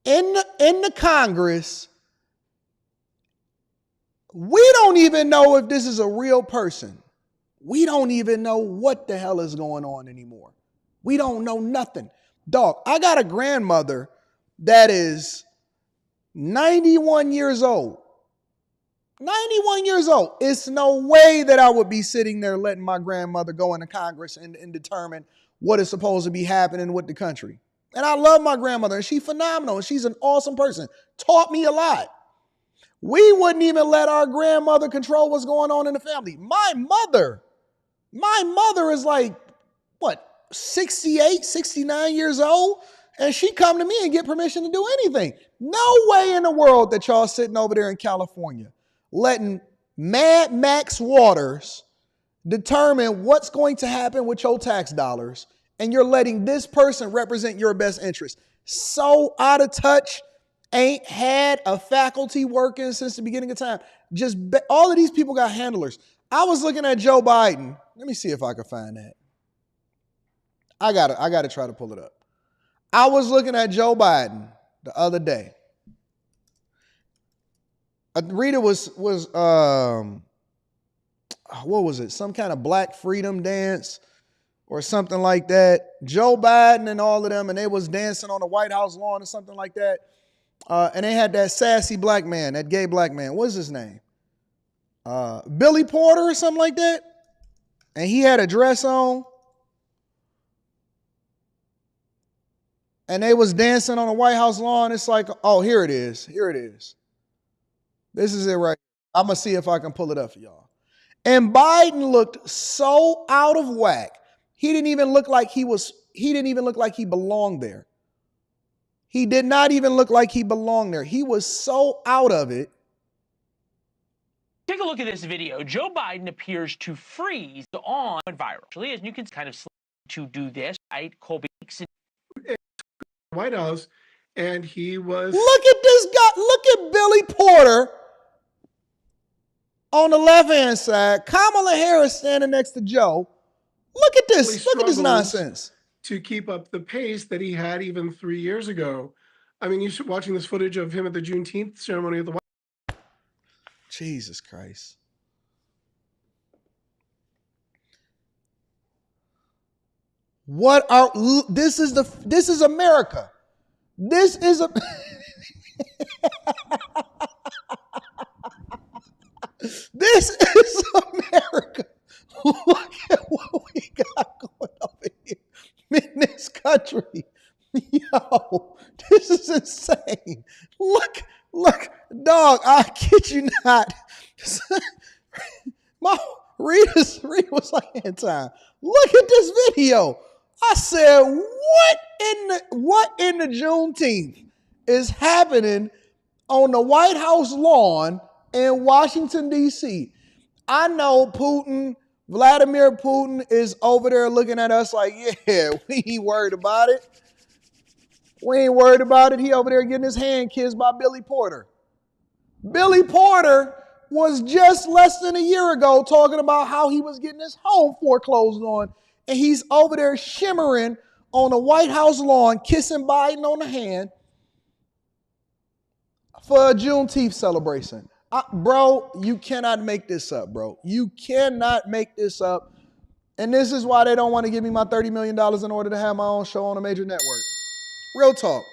in the Congress. We don't even know if this is a real person. We don't even know what the hell is going on anymore. We don't know nothing. Dog, I got a grandmother that is 91 years old. 91 years old. It's no way that I would be sitting there letting my grandmother go into Congress and determine what is supposed to be happening with the country. And I love my grandmother, and she's phenomenal, and she's an awesome person. Taught me a lot. We wouldn't even let our grandmother control what's going on in the family. My mother is like, 68, 69 years old, and she come to me and get permission to do anything. No way in the world that y'all sitting over there in California letting Mad Max Waters determine what's going to happen with your tax dollars, and you're letting this person represent your best interest. So out of touch, ain't had a faculty working since the beginning of time. All of these people got handlers. I was looking at Joe Biden. Let me see if I can find that. I gotta try to pull it up. I was looking at Joe Biden the other day. Rita was what was it? Some kind of Black Freedom dance or something like that. Joe Biden and all of them, and they was dancing on the White House lawn or something like that. And they had that sassy black man, that gay black man. What's his name? Billy Porter or something like that. And he had a dress on. And they was dancing on the White House lawn. It's like, oh, here it is. Here it is. This is it right here. I'm going to see if I can pull it up for y'all. And Biden looked so out of whack. He didn't even look like he belonged there. He did not even look like he belonged there. He was so out of it. Take a look at this video. Joe Biden appears to freeze on viral. Actually, and you can kind of to do this, right? Colby White House, and he was. Look at this guy. Look at Billy Porter on the left-hand side. Kamala Harris standing next to Joe. Look at this. Really look at this nonsense. To keep up the pace that he had even 3 years ago. I mean, you're watching this footage of him at the Juneteenth ceremony at the White House. Jesus Christ. This is America. This is a This is America. Look at what we got going over here. Bro, this is insane. Look, dog, I kid you not. Rita was like, Anton, look at this video. I said, what in the Juneteenth is happening on the White House lawn in Washington, D.C.? I know Vladimir Putin is over there looking at us like, yeah, we ain't worried about it. We ain't worried about it. He over there getting his hand kissed by Billy Porter. Billy Porter was just less than a year ago talking about how he was getting his home foreclosed on, and he's over there shimmering on the White House lawn, kissing Biden on the hand for a Juneteenth celebration. Bro, you cannot make this up, bro. You cannot make this up. And this is why they don't want to give me my $30 million in order to have my own show on a major network. Real talk.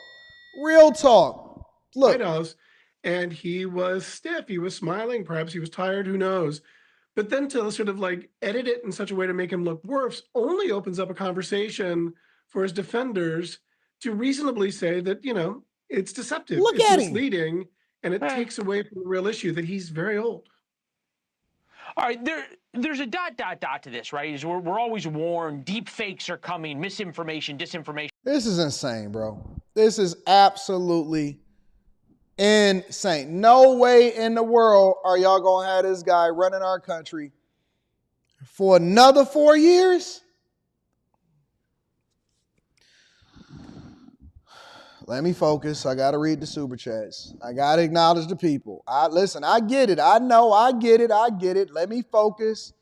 Real talk. Look. White House, and he was stiff. He was smiling. Perhaps he was tired. Who knows? But then to sort of like edit it in such a way to make him look worse only opens up a conversation for his defenders to reasonably say that, it's deceptive. It's misleading. And it takes away from the real issue that he's very old. All right, there's a ... to this, right? Is we're always warned, deep fakes are coming, misinformation, disinformation. This is insane, bro. This is absolutely insane. No way in the world are y'all going to have this guy running our country for another 4 years? Let me focus. I got to read the super chats. I got to acknowledge the people. Listen, I get it. I know. I get it. Let me focus.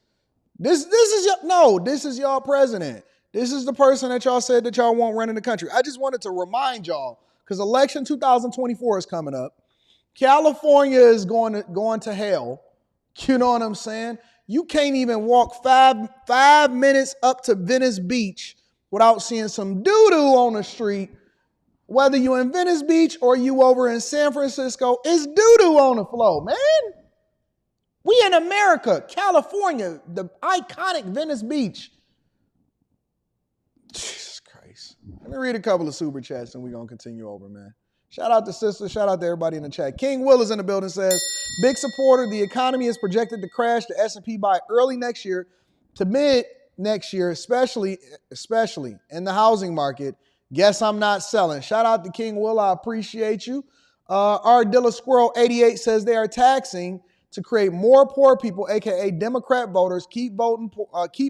This is y'all president. This is the person that y'all said that y'all want running the country. I just wanted to remind y'all, because election 2024 is coming up. California is going to hell. You know what I'm saying? You can't even walk five minutes up to Venice Beach without seeing some doo-doo on the street. Whether you in Venice Beach or you over in San Francisco, it's doo-doo on the floor, man. We in America, California, the iconic Venice Beach. Jesus Christ. Let me read a couple of super chats and we're going to continue over, man. Shout out to sisters. Shout out to everybody in the chat. King Will is in the building, says, big supporter. The economy is projected to crash the S&P by early next year to mid next year, especially in the housing market. Guess I'm not selling. Shout out to King Will. I appreciate you. Ardilla Squirrel 88 says they are taxing to create more poor people, aka Democrat voters, keep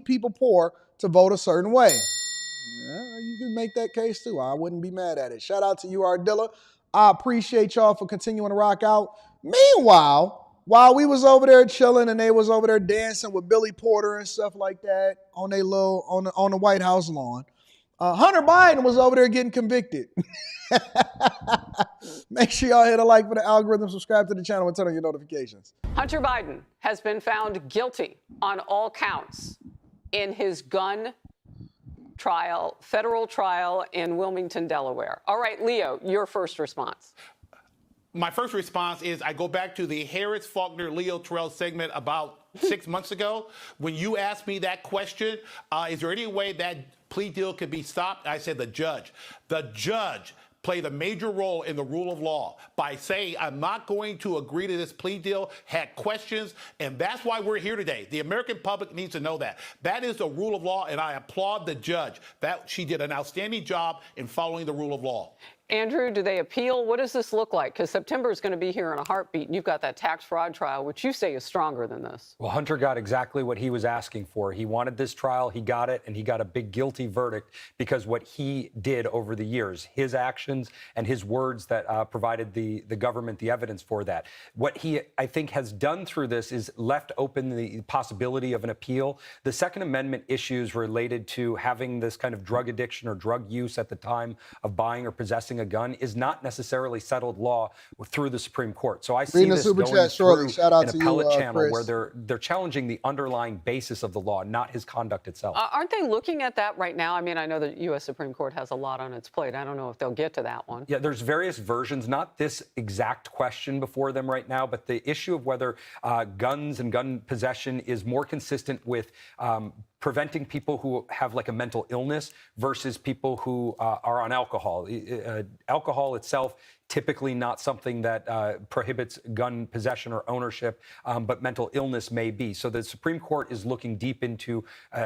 people poor to vote a certain way. Yeah, you can make that case too. I wouldn't be mad at it. Shout out to you, Ardilla. I appreciate y'all for continuing to rock out. Meanwhile, while we was over there chilling and they was over there dancing with Billy Porter and stuff like that on the White House lawn, Hunter Biden was over there getting convicted. Make sure y'all hit a like for the algorithm, subscribe to the channel, and turn on your notifications. Hunter Biden has been found guilty on all counts in his gun trial, federal trial in Wilmington, Delaware. All right, Leo, your first response. My first response is I go back to the Harris Faulkner Leo Terrell segment about 6 months ago. When you asked me that question, is there any way that plea deal could be stopped? I said the judge. The judge played a major role in the rule of law by saying, I'm not going to agree to this plea deal, had questions, and that's why we're here today. The American public needs to know that. That is the rule of law, and I applaud the judge. That she did an outstanding job in following the rule of law. Andrew, do they appeal? What does this look like? Because September is going to be here in a heartbeat, and you've got that tax fraud trial, which you say is stronger than this. Well, Hunter got exactly what he was asking for. He wanted this trial, he got it, and he got a big guilty verdict because what he did over the years, his actions and his words that provided the government the evidence for that. What he, I think, has done through this is left open the possibility of an appeal. The Second Amendment issues related to having this kind of drug addiction or drug use at the time of buying or possessing a gun is not necessarily settled law through the Supreme Court. So I see this going through an appellate channel where they're challenging the underlying basis of the law, not his conduct itself. Aren't they looking at that right now? I mean, I know the U.S. Supreme Court has a lot on its plate. I don't know if they'll get to that one. Yeah, there's various versions, not this exact question before them right now, but the issue of whether guns and gun possession is more consistent with preventing people who have like a mental illness versus people who are on alcohol. Alcohol itself, typically not something that prohibits gun possession or ownership, but mental illness may be. So the Supreme Court is looking deep into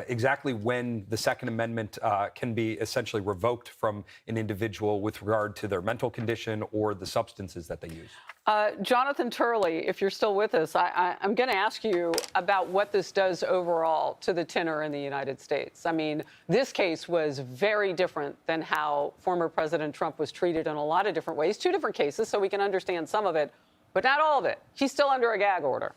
exactly when the Second Amendment can be essentially revoked from an individual with regard to their mental condition or the substances that they use. Jonathan Turley, if you're still with us, I'm going to ask you about what this does overall to the tenor in the United States. I mean, this case was very different than how former President Trump was treated in a lot of different ways. Two different cases, so we can understand some of it, but not all of it. He's still under a gag order.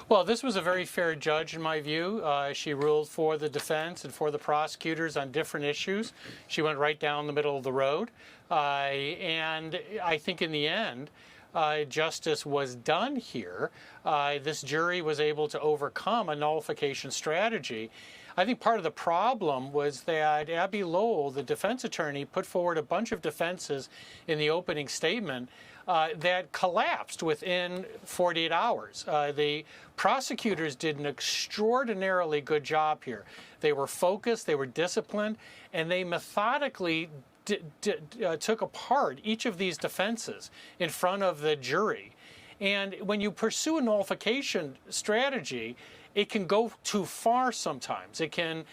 Well, this was a very fair judge, in my view. She ruled for the defense and for the prosecutors on different issues. She went right down the middle of the road. And I think in the end, justice was done here. This jury was able to overcome a nullification strategy. I think part of the problem was that Abby Lowell, the defense attorney, put forward a bunch of defenses in the opening statement that collapsed within 48 hours. The prosecutors did an extraordinarily good job here. They were focused, they were disciplined, and they methodically took apart each of these defenses in front of the jury. And when you pursue a nullification strategy, it can go too far sometimes. It can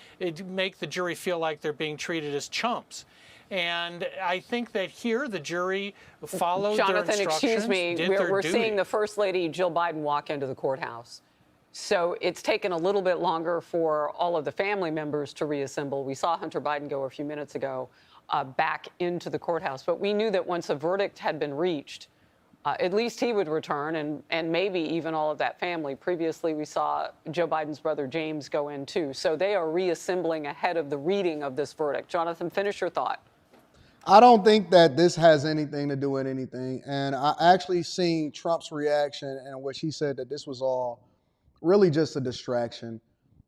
make the jury feel like they're being treated as chumps. And I think that here the jury followed their instructions. Jonathan, excuse me, we're seeing the First Lady Jill Biden walk into the courthouse. So it's taken a little bit longer for all of the family members to reassemble. We saw Hunter Biden go a few minutes ago back into the courthouse. But we knew that once a verdict had been reached, at least he would return and maybe even all of that family. Previously, we saw Joe Biden's brother James go in too. So they are reassembling ahead of the reading of this verdict. Jonathan, finish your thought. I don't think that this has anything to do with anything. And I actually seen Trump's reaction in which he said that this was all really just a distraction.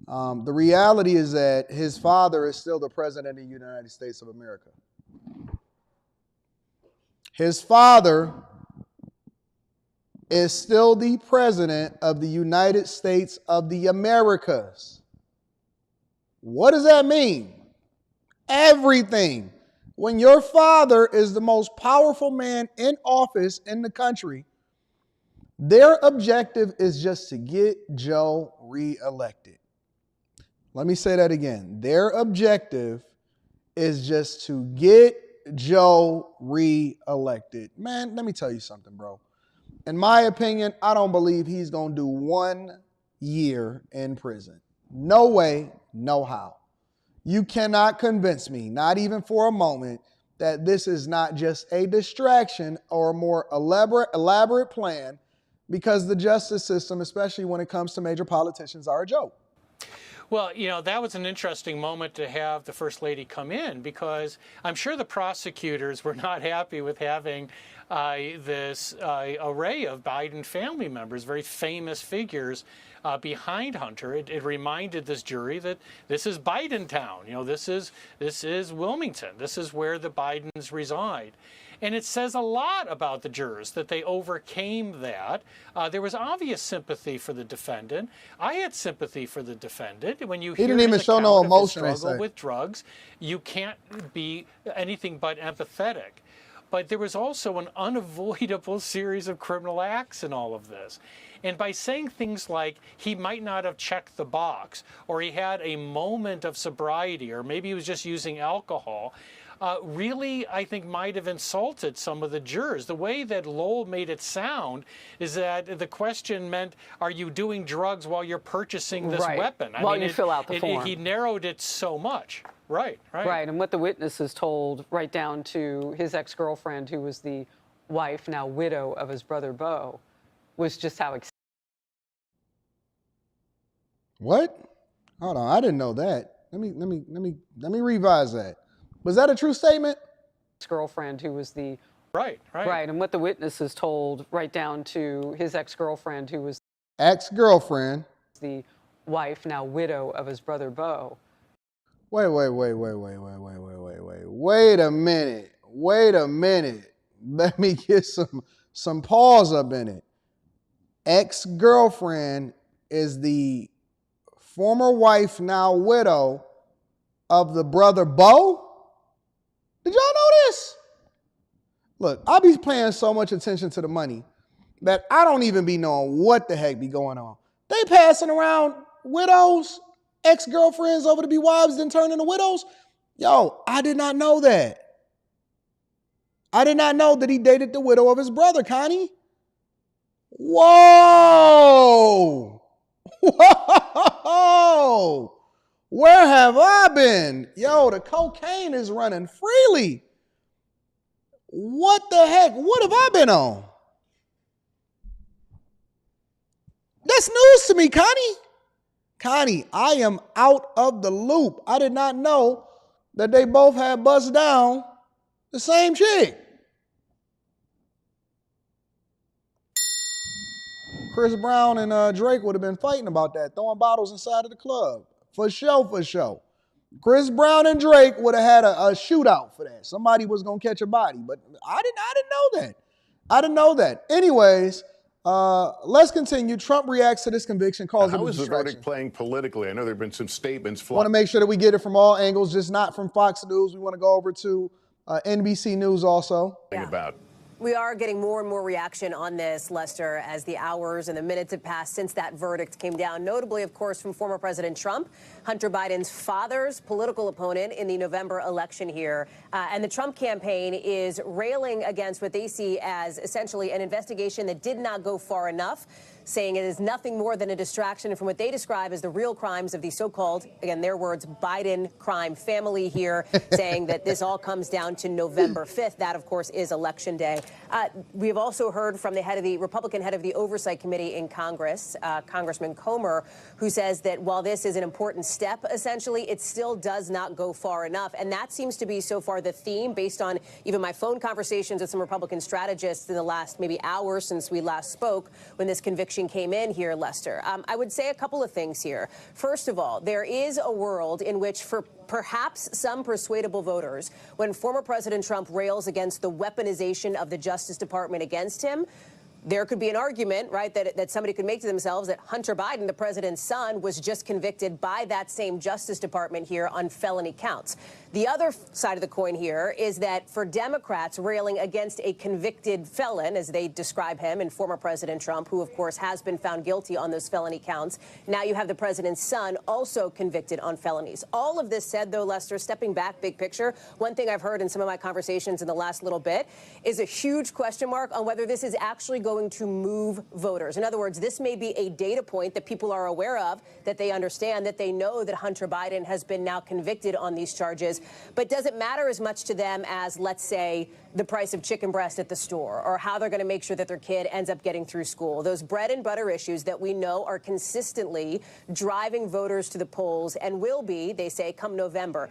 The reality is that his father is still the president of the United States of America. His father is still the president of the United States of the Americas. What does that mean? Everything. When your father is the most powerful man in office in the country, their objective is just to get Joe reelected. Let me say that again. Their objective is just to get Joe reelected. Man, let me tell you something, bro. In my opinion, I don't believe he's going to do 1 year in prison. No way, no how. You cannot convince me, not even for a moment, that this is not just a distraction or a more elaborate plan, because the justice system, especially when it comes to major politicians, are a joke. Well, you know, that was an interesting moment to have the First Lady come in, because I'm sure the prosecutors were not happy with having this array of Biden family members, very famous figures, behind Hunter. It reminded this jury that this is Biden town. You know, this is Wilmington. This is where the Bidens reside. And it says a lot about the jurors that they overcame that. There was obvious sympathy for the defendant. I had sympathy for the defendant. When you hear didn't even show no emotion. Struggle with drugs, you can't be anything but empathetic. But there was also an unavoidable series of criminal acts in all of this. And by saying things like he might not have checked the box, or he had a moment of sobriety, or maybe he was just using alcohol, really, I think, might have insulted some of the jurors. The way that Lowell made it sound is that the question meant, are you doing drugs while you're purchasing this weapon? While you fill out the form. He narrowed it so much. Right. And what the witnesses told, right down to his ex-girlfriend, who was the wife, now widow, of his brother Beau, was just how excited. What? Hold on, I didn't know that. Let me revise that. Was that a true statement? Ex-girlfriend, who was the right, and what the witnesses told, right down to his ex-girlfriend, who was ex-girlfriend, the wife, now widow, of his brother Beau. Wait a minute. Let me get some pause up in it. Ex-girlfriend is the former wife, now widow, of the brother Bo. Did y'all know this? Look, I be paying so much attention to the money that I don't even be knowing what the heck be going on. They passing around widows, ex-girlfriends over to be wives, then turn into widows. Yo, I did not know that. I did not know that he dated the widow of his brother, Connie. Whoa! Whoa! Where have I been? Yo, the cocaine is running freely. What the heck? What have I been on? That's news to me, Connie. Connie, I am out of the loop. I did not know that they both had bust down the same chick. Chris Brown and Drake would have been fighting about that, throwing bottles inside of the club. For sure, for sure. Chris Brown and Drake would have had a shootout for that. Somebody was going to catch a body, but I didn't know that. I didn't know that. Anyways, let's continue. Trump reacts to this conviction, calls it a distraction. How is the verdict playing politically? I know there have been some statements. I want to make sure that we get it from all angles, just not from Fox News. We want to go over to NBC News also. About. We are getting more and more reaction on this, Lester, as the hours and the minutes have passed since that verdict came down. Notably, of course, from former President Trump, Hunter Biden's father's political opponent in the November election here. And the Trump campaign is railing against what they see as essentially an investigation that did not go far enough, saying it is nothing more than a distraction from what they describe as the real crimes of the so-called, again, their words, Biden crime family here, saying that this all comes down to November 5th. That, of course, is Election Day. We have also heard from the Republican head of the Oversight Committee in Congress, Congressman Comer, who says that while this is an important step, essentially, it still does not go far enough. And that seems to be so far the theme, based on even my phone conversations with some Republican strategists in the last maybe hour since we last spoke, when this conviction came in here, Lester. I would say a couple of things here. First of all, there is a world in which, for perhaps some persuadable voters, when former President Trump rails against the weaponization of the Justice Department against him, there could be an argument, right, that somebody could make to themselves that Hunter Biden, the president's son, was just convicted by that same Justice Department here on felony counts. The other side of the coin here is that for Democrats railing against a convicted felon, as they describe him, and former President Trump, who, of course, has been found guilty on those felony counts, now you have the president's son also convicted on felonies. All of this said, though, Lester, stepping back, big picture, one thing I've heard in some of my conversations in the last little bit is a huge question mark on whether this is actually going to move voters. In other words, this may be a data point that people are aware of, that they understand, that they know that Hunter Biden has been now convicted on these charges. But does it matter as much to them as, let's say, the price of chicken breast at the store, or how they're going to make sure that their kid ends up getting through school? Those bread and butter issues that we know are consistently driving voters to the polls and will be, they say, come November.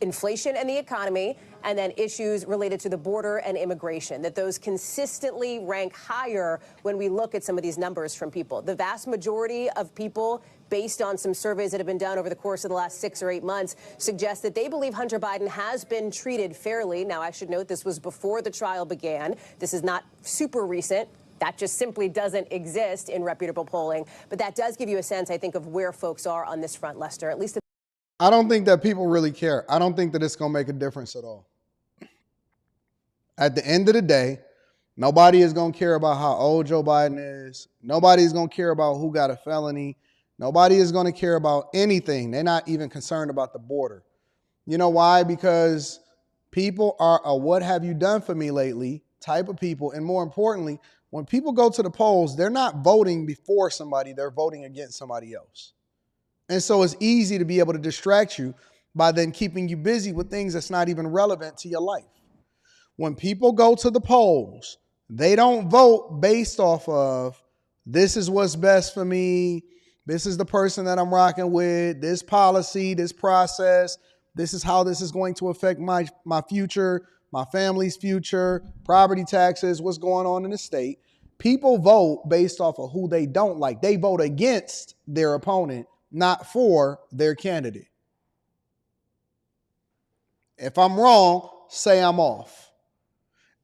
Inflation and the economy, and then issues related to the border and immigration, that those consistently rank higher when we look at some of these numbers from people. The vast majority of people, based on some surveys that have been done over the course of the last 6 or 8 months, suggest that they believe Hunter Biden has been treated fairly. Now, I should note this was before the trial began. This is not super recent. That just simply doesn't exist in reputable polling. But that does give you a sense, I think, of where folks are on this front, Lester, at least. I don't think that people really care. I don't think that it's going to make a difference at all. At the end of the day, nobody is going to care about how old Joe Biden is. Nobody is going to care about who got a felony. Nobody is going to care about anything. They're not even concerned about the border. You know why? Because people are a what have you done for me lately type of people. And more importantly, when people go to the polls, they're not voting before somebody, they're voting against somebody else. And so it's easy to be able to distract you by then keeping you busy with things that's not even relevant to your life. When people go to the polls, they don't vote based off of this is what's best for me. This is the person that I'm rocking with, this policy, this process. This is how this is going to affect my future, my family's future, property taxes, what's going on in the state. People vote based off of who they don't like. They vote against their opponent, not for their candidate. If I'm wrong, say I'm off.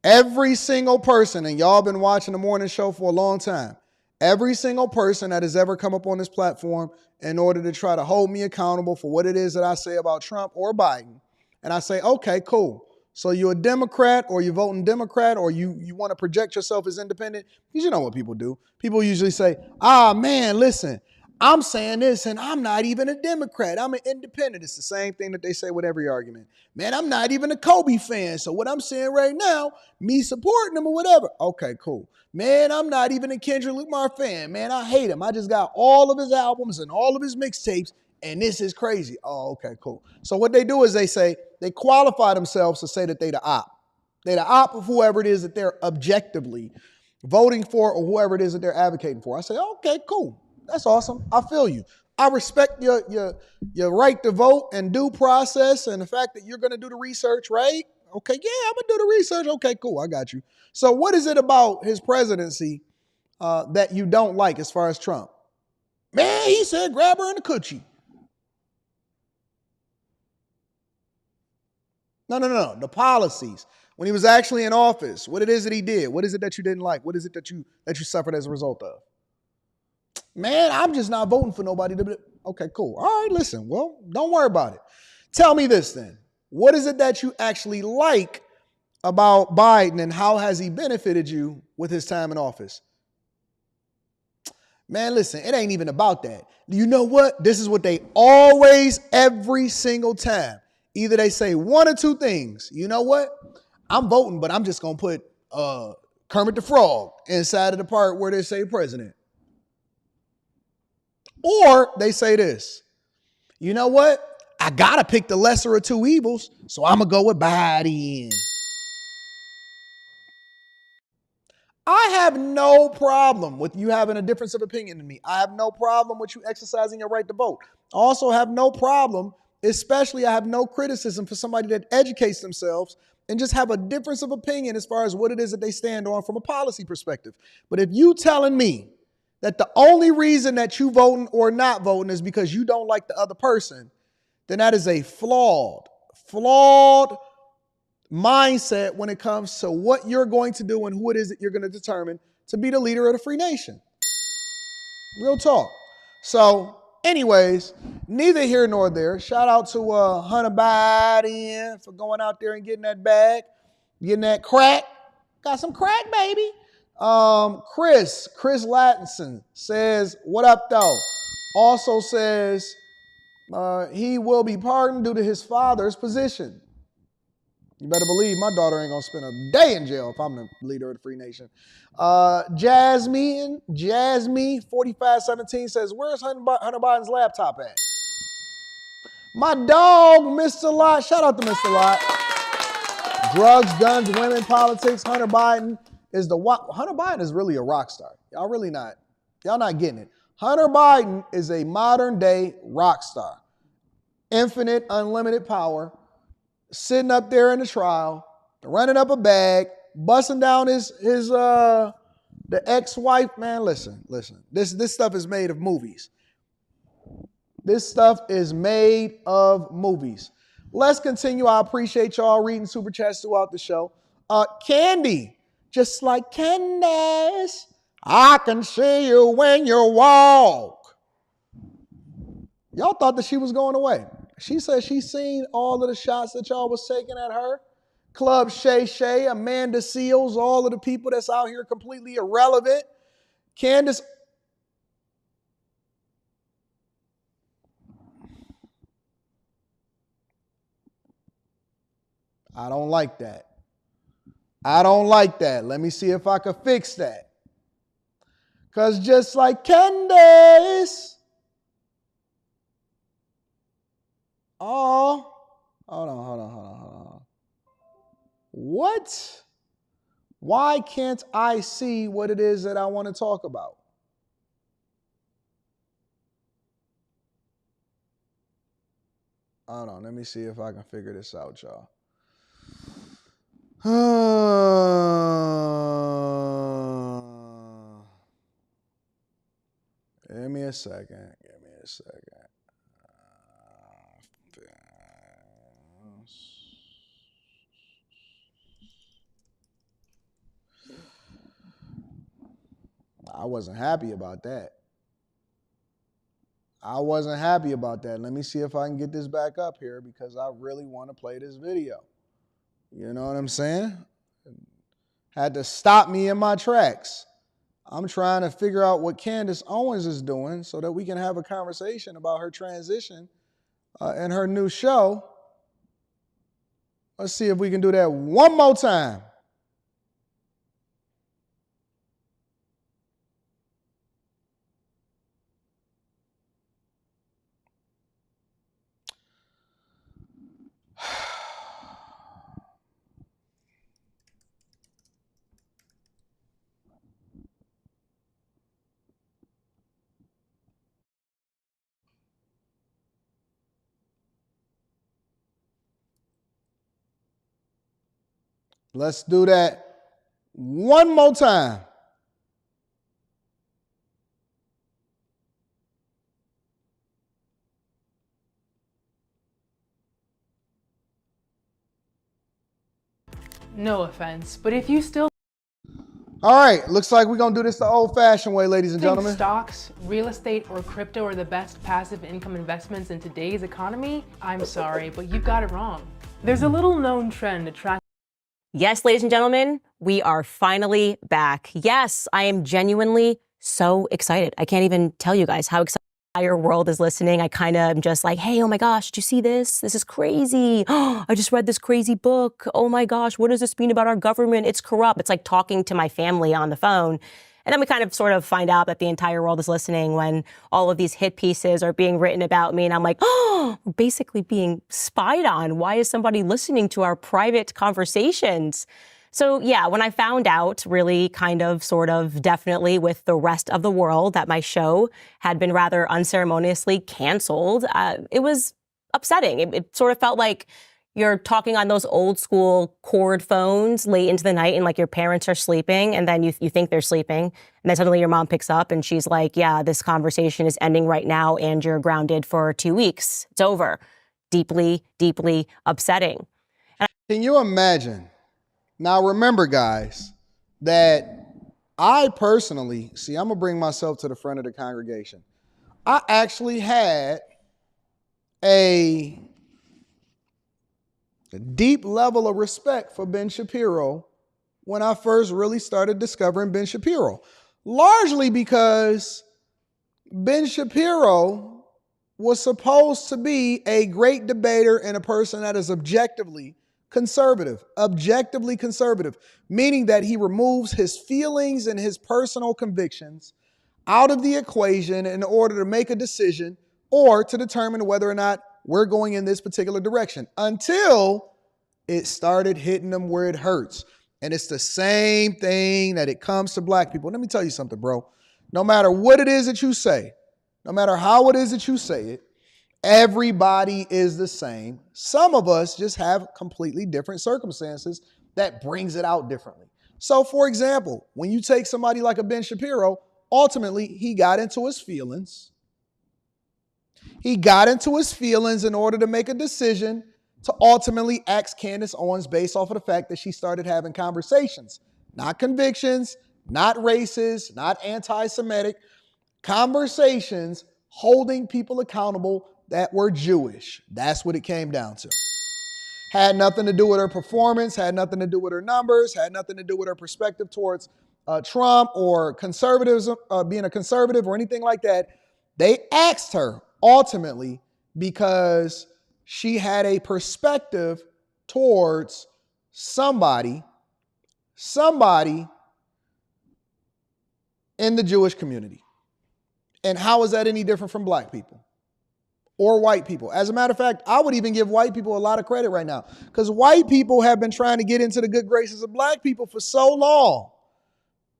Every single person, and y'all been watching the morning show for a long time, every single person that has ever come up on this platform in order to try to hold me accountable for what it is that I say about Trump or Biden. And I say, okay, cool. So you're a Democrat or you're voting Democrat or you want to project yourself as independent? Because you know what people do. People usually say, man, listen, I'm saying this and I'm not even a Democrat. I'm an independent. It's the same thing that they say with every argument. Man, I'm not even a Kobe fan. So what I'm saying right now, me supporting him or whatever. Okay, cool. Man, I'm not even a Kendrick Lamar fan. Man, I hate him. I just got all of his albums and all of his mixtapes, and this is crazy. Oh, okay, cool. So what they do is they qualify themselves to say that they the op. They the op of whoever it is that they're objectively voting for or whoever it is that they're advocating for. I say, okay, cool. That's awesome. I feel you. I respect your right to vote and due process and the fact that you're going to do the research, right? Okay, yeah, I'm going to do the research. Okay, cool. I got you. So what is it about his presidency that you don't like as far as Trump? Man, he said grab her in the coochie. No. The policies. When he was actually in office, what it is that he did. What is it that you didn't like? What is it that you suffered as a result of? Man, I'm just not voting for nobody. Okay, cool. All right, listen. Well, don't worry about it. Tell me this then. What is it that you actually like about Biden and how has he benefited you with his time in office? Man, listen, it ain't even about that. You know what? This is what they always, every single time. Either they say one or two things. You know what? I'm voting, but I'm just going to put Kermit the Frog inside of the part where they say president. Or they say this. You know what? I got to pick the lesser of two evils, so I'm going to go with Biden. I have no problem with you having a difference of opinion than me. I have no problem with you exercising your right to vote. I also have no problem, especially I have no criticism for somebody that educates themselves and just have a difference of opinion as far as what it is that they stand on from a policy perspective. But if you telling me that the only reason that you voting or not voting is because you don't like the other person, then that is a flawed mindset when it comes to what you're going to do and who it is that you're going to determine to be the leader of the free nation. Real talk. So, anyways, neither here nor there. Shout out to Hunter Biden for going out there and getting that bag, getting that crack. Got some crack, baby. Chris Lattinson says, what up, though? Also says he will be pardoned due to his father's position. You better believe my daughter ain't going to spend a day in jail if I'm the leader of the free nation. Jasmine 4517 says, where's Hunter Biden's laptop at? My dog, Mr. Lot. Shout out to Mr. Lot. Drugs, guns, women, politics. Hunter Biden is really a rock star. Y'all not getting it. Hunter Biden is a modern day rock star. Infinite, unlimited power. Sitting up there in the trial, running up a bag, busting down the ex-wife. Man, listen. This stuff is made of movies. This stuff is made of movies. Let's continue. I appreciate y'all reading super chats throughout the show. Candy, just like Candace, I can see you when you walk. Y'all thought that she was going away. She said she seen all of the shots that y'all was taking at her. Club Shay, Amanda Seals, all of the people that's out here completely irrelevant. Candace. I don't like that. Let me see if I can fix that. Because just like Candace. Oh, hold on. What? Why can't I see what it is that I want to talk about? Hold on, let me see if I can figure this out, y'all. Give me a second. I wasn't happy about that. I wasn't happy about that. Let me see if I can get this back up here because I really want to play this video. You know what I'm saying? Had to stop me in my tracks. I'm trying to figure out what Candace Owens is doing so that we can have a conversation about her transition and her new show. Let's see if we can do that one more time. Let's do that one more time. No offense, but if you still All right, looks like we're going to do this the old-fashioned way, ladies and think gentlemen. stocks, real estate, or crypto are the best passive income investments in today's economy, I'm sorry, but you've got it wrong. There's a little known trend to track. Yes, ladies and gentlemen, we are finally back. Yes, I am genuinely so excited. I can't even tell you guys how excited the entire world is listening. I kind of am just like, hey, oh my gosh, did you see this? This is crazy. Oh, I just read this crazy book. Oh my gosh, what does this mean about our government? It's corrupt. It's like talking to my family on the phone. And then we kind of sort of find out that the entire world is listening when all of these hit pieces are being written about me. And I'm like, oh, we're basically being spied on. Why is somebody listening to our private conversations? So yeah, when I found out really kind of sort of definitely with the rest of the world that my show had been rather unceremoniously canceled, it was upsetting. It sort of felt like you're talking on those old school cord phones late into the night and like your parents are sleeping and then you think they're sleeping. And then suddenly your mom picks up and she's like, yeah, this conversation is ending right now and you're grounded for 2 weeks. It's over. Deeply, deeply upsetting. Can you imagine? Now remember, guys, that I personally, see, I'm going to bring myself to the front of the congregation. I actually had a deep level of respect for Ben Shapiro when I first really started discovering Ben Shapiro, largely because Ben Shapiro was supposed to be a great debater and a person that is objectively conservative, meaning that he removes his feelings and his personal convictions out of the equation in order to make a decision or to determine whether or not we're going in this particular direction until it started hitting them where it hurts. And it's the same thing that it comes to black people. Let me tell you something, bro. No matter what it is that you say, no matter how it is that you say it, everybody is the same. Some of us just have completely different circumstances that brings it out differently. So, for example, when you take somebody like a Ben Shapiro, ultimately, he got into his feelings. He got into his feelings in order to make a decision to ultimately axe Candace Owens based off of the fact that she started having conversations, not convictions, not racist, not anti-Semitic, conversations holding people accountable that were Jewish. That's what it came down to. Had nothing to do with her performance, had nothing to do with her numbers, had nothing to do with her perspective towards Trump or conservatism, being a conservative or anything like that. They asked her ultimately because she had a perspective towards somebody in the Jewish community. And how is that any different from black people or white people? As a matter of fact, I would even give white people a lot of credit right now because white people have been trying to get into the good graces of black people for so long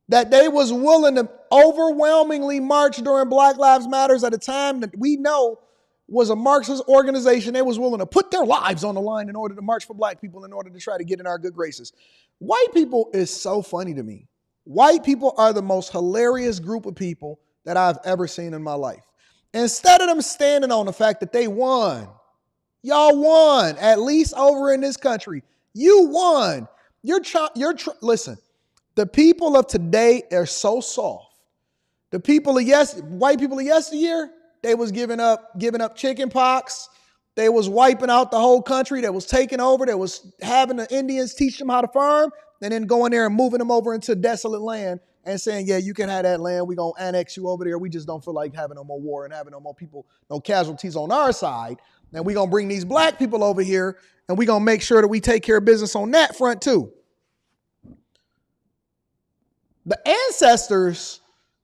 that they was willing to overwhelmingly march during Black Lives Matters at a time that we know was a Marxist organization. They was willing to put their lives on the line in order to march for black people in order to try to get in our good graces. White people is so funny to me. White people are the most hilarious group of people that I've ever seen in my life. Instead of them standing on the fact that they won, y'all won, at least over in this country. You won. Listen, the people of today are so soft The white people of yesteryear, they was giving up chicken pox. They was wiping out the whole country. They was taking over. They was having the Indians teach them how to farm and then going there and moving them over into desolate land and saying, yeah, you can have that land. We're going to annex you over there. We just don't feel like having no more war and having no more people, no casualties on our side. And we're going to bring these black people over here and we're going to make sure that we take care of business on that front too. The ancestors,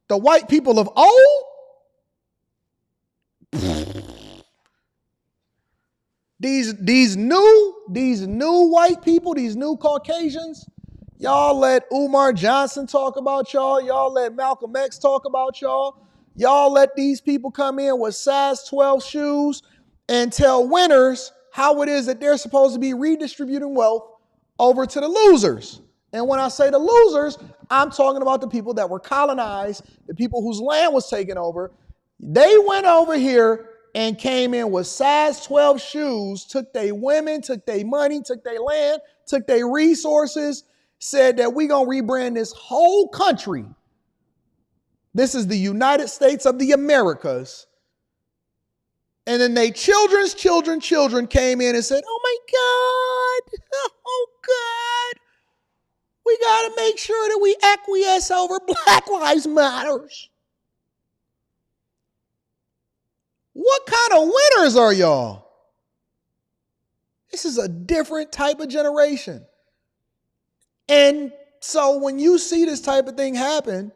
the white people of old, these new white people, these new Caucasians, y'all let Umar Johnson talk about y'all. Y'all let Malcolm X talk about y'all. Y'all let these people come in with size 12 shoes and tell winners how it is that they're supposed to be redistributing wealth over to the losers. And when I say the losers, I'm talking about the people that were colonized, the people whose land was taken over. They went over here and came in with size 12 shoes, took their women, took their money, took their land, took their resources, said that we're going to rebrand this whole country. This is the United States of the Americas. And then they children came in and said, oh my God, oh God, we got to make sure that we acquiesce over Black Lives Matters. What kind of winners are y'all? This is a different type of generation. And so when you see this type of thing happen,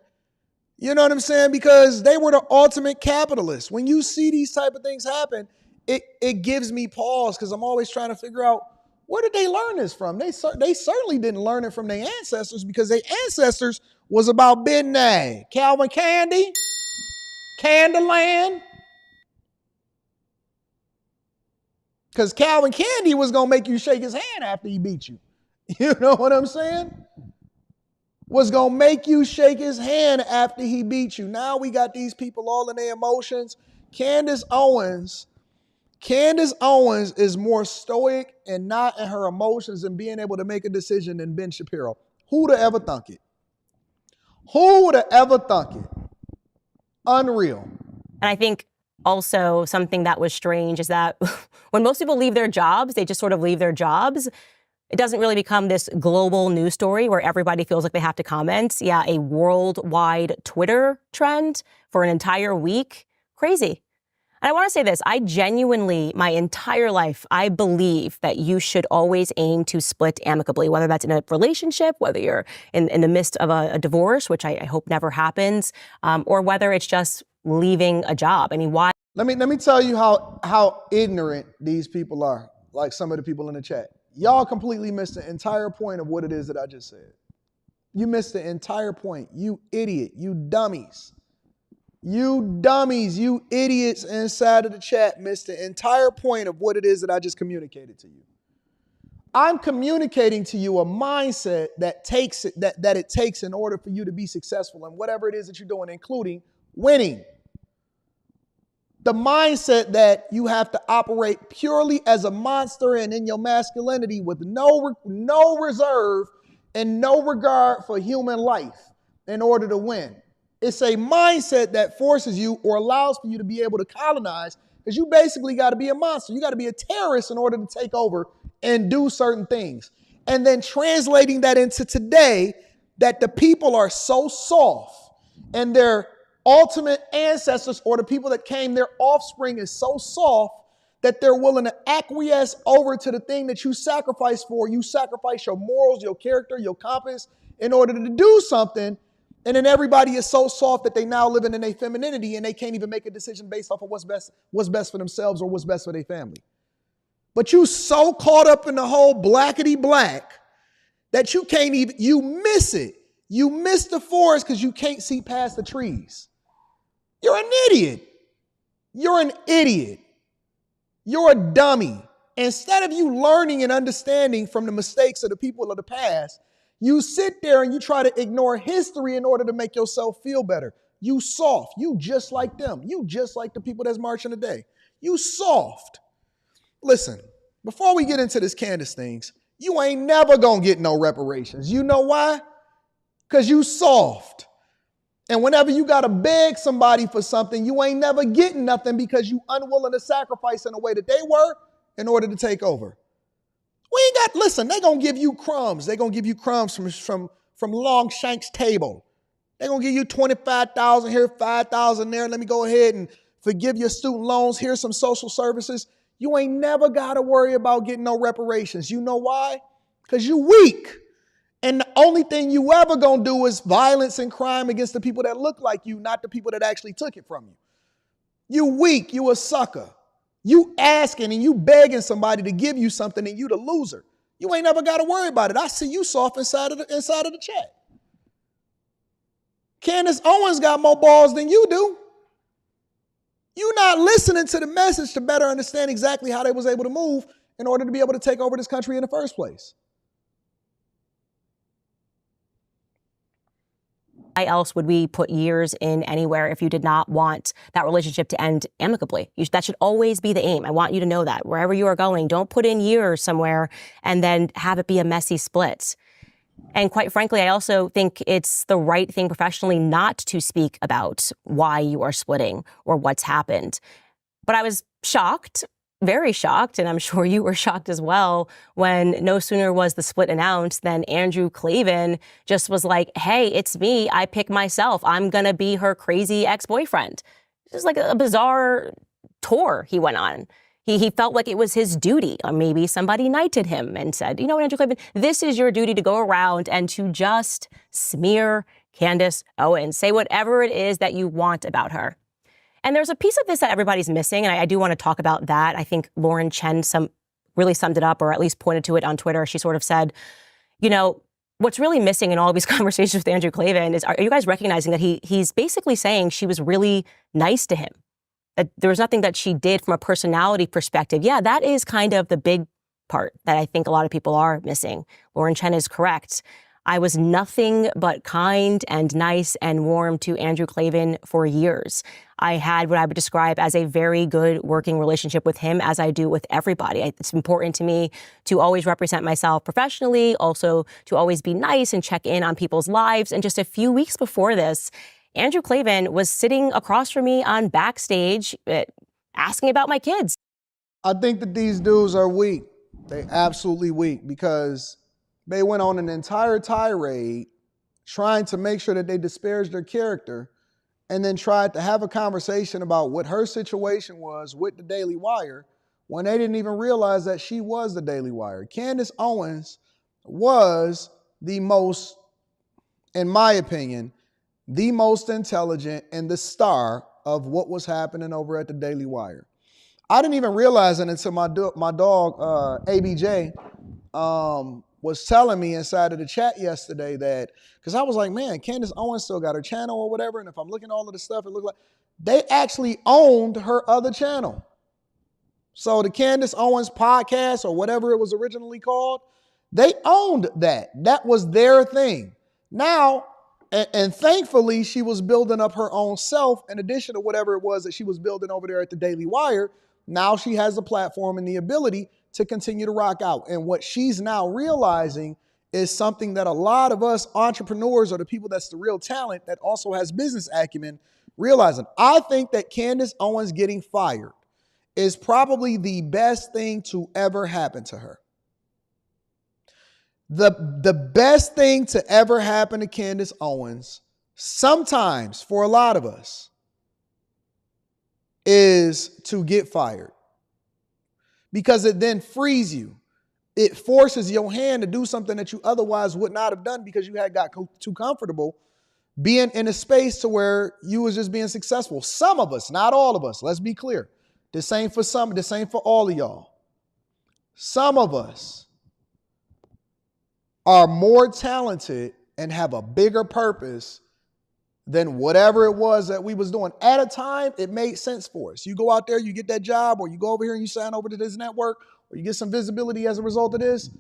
you know what I'm saying? Because they were the ultimate capitalists. When you see these type of things happen, it gives me pause because I'm always trying to figure out, where did they learn this from? They certainly didn't learn it from their ancestors because their ancestors was about business. Calvin Candy, Candyland. Because Calvin Candy was going to make you shake his hand after he beat you. You know what I'm saying? Was going to make you shake his hand after he beat you. Now we got these people all in their emotions. Candace Owens is more stoic and not in her emotions and being able to make a decision than Ben Shapiro. Who'd have ever thunk it? Who would have ever thunk it? Unreal. And I think also something that was strange is that when most people leave their jobs, they just sort of leave their jobs. It doesn't really become this global news story where everybody feels like they have to comment. Yeah, a worldwide Twitter trend for an entire week. Crazy. And I want to say this. I genuinely, my entire life, I believe that you should always aim to split amicably, whether that's in a relationship, whether you're in the midst of a divorce, which I hope never happens, or whether it's just leaving a job. I mean, why? Let me tell you how ignorant these people are, like some of the people in the chat. Y'all completely missed the entire point of what it is that I just said. You missed the entire point. You idiot. You dummies. You dummies. You idiots inside of the chat missed the entire point of what it is that I just communicated to you. I'm communicating to you a mindset that it takes in order for you to be successful in whatever it is that you're doing, including winning. The mindset that you have to operate purely as a monster and in your masculinity with no reserve and no regard for human life in order to win. It's a mindset that forces you or allows for you to be able to colonize because you basically got to be a monster. You got to be a terrorist in order to take over and do certain things. And then translating that into today, that the people are so soft and their ultimate ancestors or the people that came, their offspring is so soft that they're willing to acquiesce over to the thing that you sacrifice for. You sacrifice your morals, your character, your compass in order to do something. And then everybody is so soft that they now living in their femininity and they can't even make a decision based off of what's best for themselves or what's best for their family. But you so caught up in the whole blackety black that you can't even, you miss it. You miss the forest because you can't see past the trees. You're an idiot. You're an idiot. You're a dummy. Instead of you learning and understanding from the mistakes of the people of the past, you sit there and you try to ignore history in order to make yourself feel better. You soft. You just like them. You just like the people that's marching today. You soft. Listen, before we get into this Candace things, you ain't never gonna get no reparations. You know why? Because you soft. And whenever you got to beg somebody for something, you ain't never getting nothing because you unwilling to sacrifice in the way that they were in order to take over. We ain't got, listen, they going to give you crumbs. They going to give you crumbs from Longshank's table. They're going to give you $25,000 here, $5,000 there. Let me go ahead and forgive your student loans. Here's some social services. You ain't never got to worry about getting no reparations. You know why? Because you weak. And the only thing you ever going to do is violence and crime against the people that look like you, not the people that actually took it from you. You weak. You a sucker. You asking and you begging somebody to give you something and you the loser. You ain't never got to worry about it. I see you soft inside of the chat. Candace Owens got more balls than you do. You're not listening to the message to better understand exactly how they was able to move in order to be able to take over this country in the first place. Why else would we put years in anywhere if you did not want that relationship to end amicably? That should always be the aim. I want you to know that. Wherever you are going, don't put in years somewhere and then have it be a messy split. And quite frankly, I also think it's the right thing professionally not to speak about why you are splitting or what's happened. But I was shocked, very shocked, and I'm sure you were shocked as well, when no sooner was the split announced than Andrew Klavan just was like, hey, it's me. I pick myself. I'm going to be her crazy ex-boyfriend. Just like a bizarre tour he went on. He felt like it was his duty, or maybe somebody knighted him and said, you know what, Andrew Klavan, this is your duty to go around and to just smear Candace Owens. Say whatever it is that you want about her. And there's a piece of this that everybody's missing, and I do want to talk about that. I think Lauren Chen really summed it up, or at least pointed to it on Twitter. She sort of said, you know, what's really missing in all of these conversations with Andrew Klavan is, are you guys recognizing that he's basically saying she was really nice to him? That there was nothing that she did from a personality perspective. Yeah, that is kind of the big part that I think a lot of people are missing. Lauren Chen is correct. I was nothing but kind and nice and warm to Andrew Klavan for years. I had what I would describe as a very good working relationship with him, as I do with everybody. It's important to me to always represent myself professionally, also to always be nice and check in on people's lives. And just a few weeks before this, Andrew Klavan was sitting across from me on backstage asking about my kids. I think that these dudes are weak. They absolutely weak because they went on an entire tirade trying to make sure that they disparaged their character and then tried to have a conversation about what her situation was with the Daily Wire when they didn't even realize that she was the Daily Wire. Candace Owens was the most, in my opinion, the most intelligent and the star of what was happening over at the Daily Wire. I didn't even realize it until my dog, ABJ, was telling me inside of the chat yesterday that, because I was like, man, Candace Owens still got her channel or whatever, and if I'm looking at all of the stuff, it looked like they actually owned her other channel. So the Candace Owens podcast or whatever it was originally called, they owned that. That was their thing. Now, and thankfully, she was building up her own self in addition to whatever it was that she was building over there at the Daily Wire. Now she has the platform and the ability to continue to rock out. And what she's now realizing is something that a lot of us entrepreneurs or the people that's the real talent that also has business acumen realizing. I think that Candace Owens getting fired is probably the best thing to ever happen to her. The best thing to ever happen to Candace Owens, sometimes for a lot of us, is to get fired. Because it then frees you. It forces your hand to do something that you otherwise would not have done because you had got too comfortable being in a space to where you was just being successful. Some of us, not all of us, let's be clear. This ain't for some, this ain't for all of y'all. Some of us are more talented and have a bigger purpose than whatever it was that we was doing. At a time, it made sense for us. You go out there, you get that job, or you go over here and you sign over to this network, or you get some visibility as a result of this.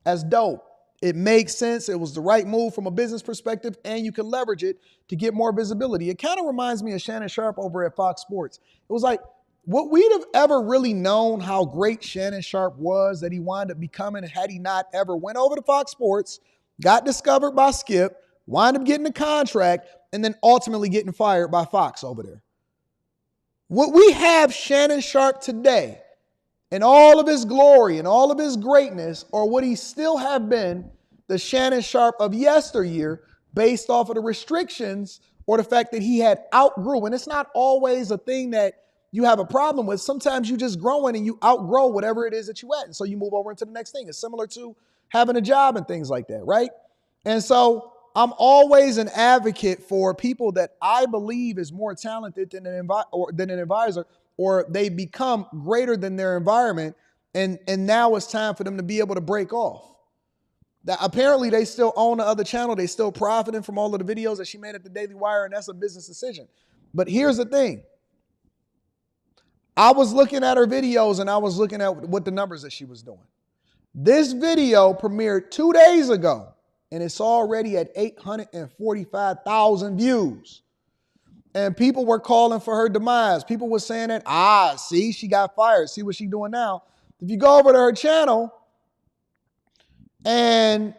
That's dope. It makes sense. It was the right move from a business perspective, and you can leverage it to get more visibility. It kind of reminds me of Shannon Sharp over at Fox Sports. It was like, would we have ever really known how great Shannon Sharp was that he wound up becoming had he not ever went over to Fox Sports, got discovered by Skip, wound up getting a contract, and then ultimately getting fired by Fox over there. What we have Shannon Sharpe today, in all of his glory and all of his greatness, or would he still have been the Shannon Sharpe of yesteryear based off of the restrictions or the fact that he had outgrew? And it's not always a thing that you have a problem with. Sometimes you just growing and you outgrow whatever it is that you at. And so you move over into the next thing. It's similar to having a job and things like that, right? And so I'm always an advocate for people that I believe is more talented than an advisor, or they become greater than their environment. And now it's time for them to be able to break off. That apparently they still own the other channel. They still profiting from all of the videos that she made at the Daily Wire, and that's a business decision. But here's the thing. I was looking at her videos and I was looking at what the numbers that she was doing. This video premiered 2 days ago, and it's already at 845,000 views. And people were calling for her demise. People were saying that, see, she got fired. See what she's doing now. If you go over to her channel, and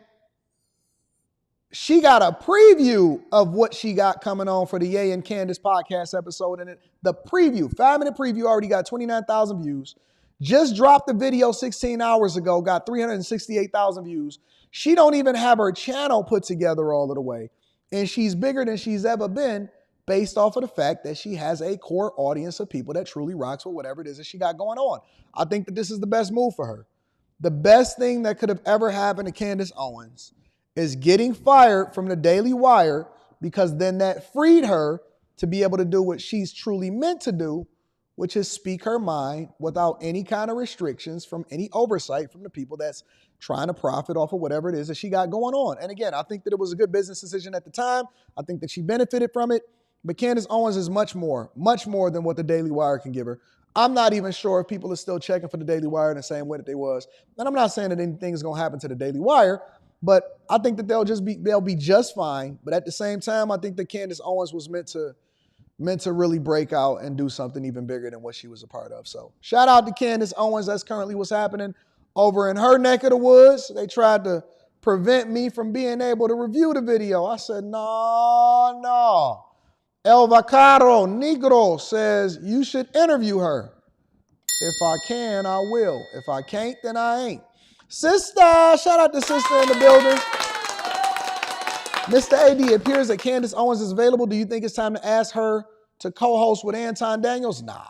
she got a preview of what she got coming on for the Ye and Candace podcast episode. And the preview, 5-minute preview, already got 29,000 views. Just dropped the video 16 hours ago, got 368,000 views. She don't even have her channel put together all of the way. And she's bigger than she's ever been based off of the fact that she has a core audience of people that truly rocks with whatever it is that she got going on. I think that this is the best move for her. The best thing that could have ever happened to Candace Owens is getting fired from the Daily Wire, because then that freed her to be able to do what she's truly meant to do, which is speak her mind without any kind of restrictions from any oversight from the people that's trying to profit off of whatever it is that she got going on. And again, I think that it was a good business decision at the time. I think that she benefited from it. But Candace Owens is much more than what the Daily Wire can give her. I'm not even sure if people are still checking for the Daily Wire in the same way that they was. And I'm not saying that anything's going to happen to the Daily Wire, but I think that they'll be just fine. But at the same time, I think that Candace Owens was meant to really break out and do something even bigger than what she was a part of. So shout out to Candace Owens. That's currently what's happening over in her neck of the woods. They tried to prevent me from being able to review the video. I said, no. El Vaccaro Negro says you should interview her. If I can, I will. If I can't, then I ain't. Sister, shout out to Sister in the building. Mr. AD, it appears that Candace Owens is available. Do you think it's time to ask her to co-host with Anton Daniels? Nah.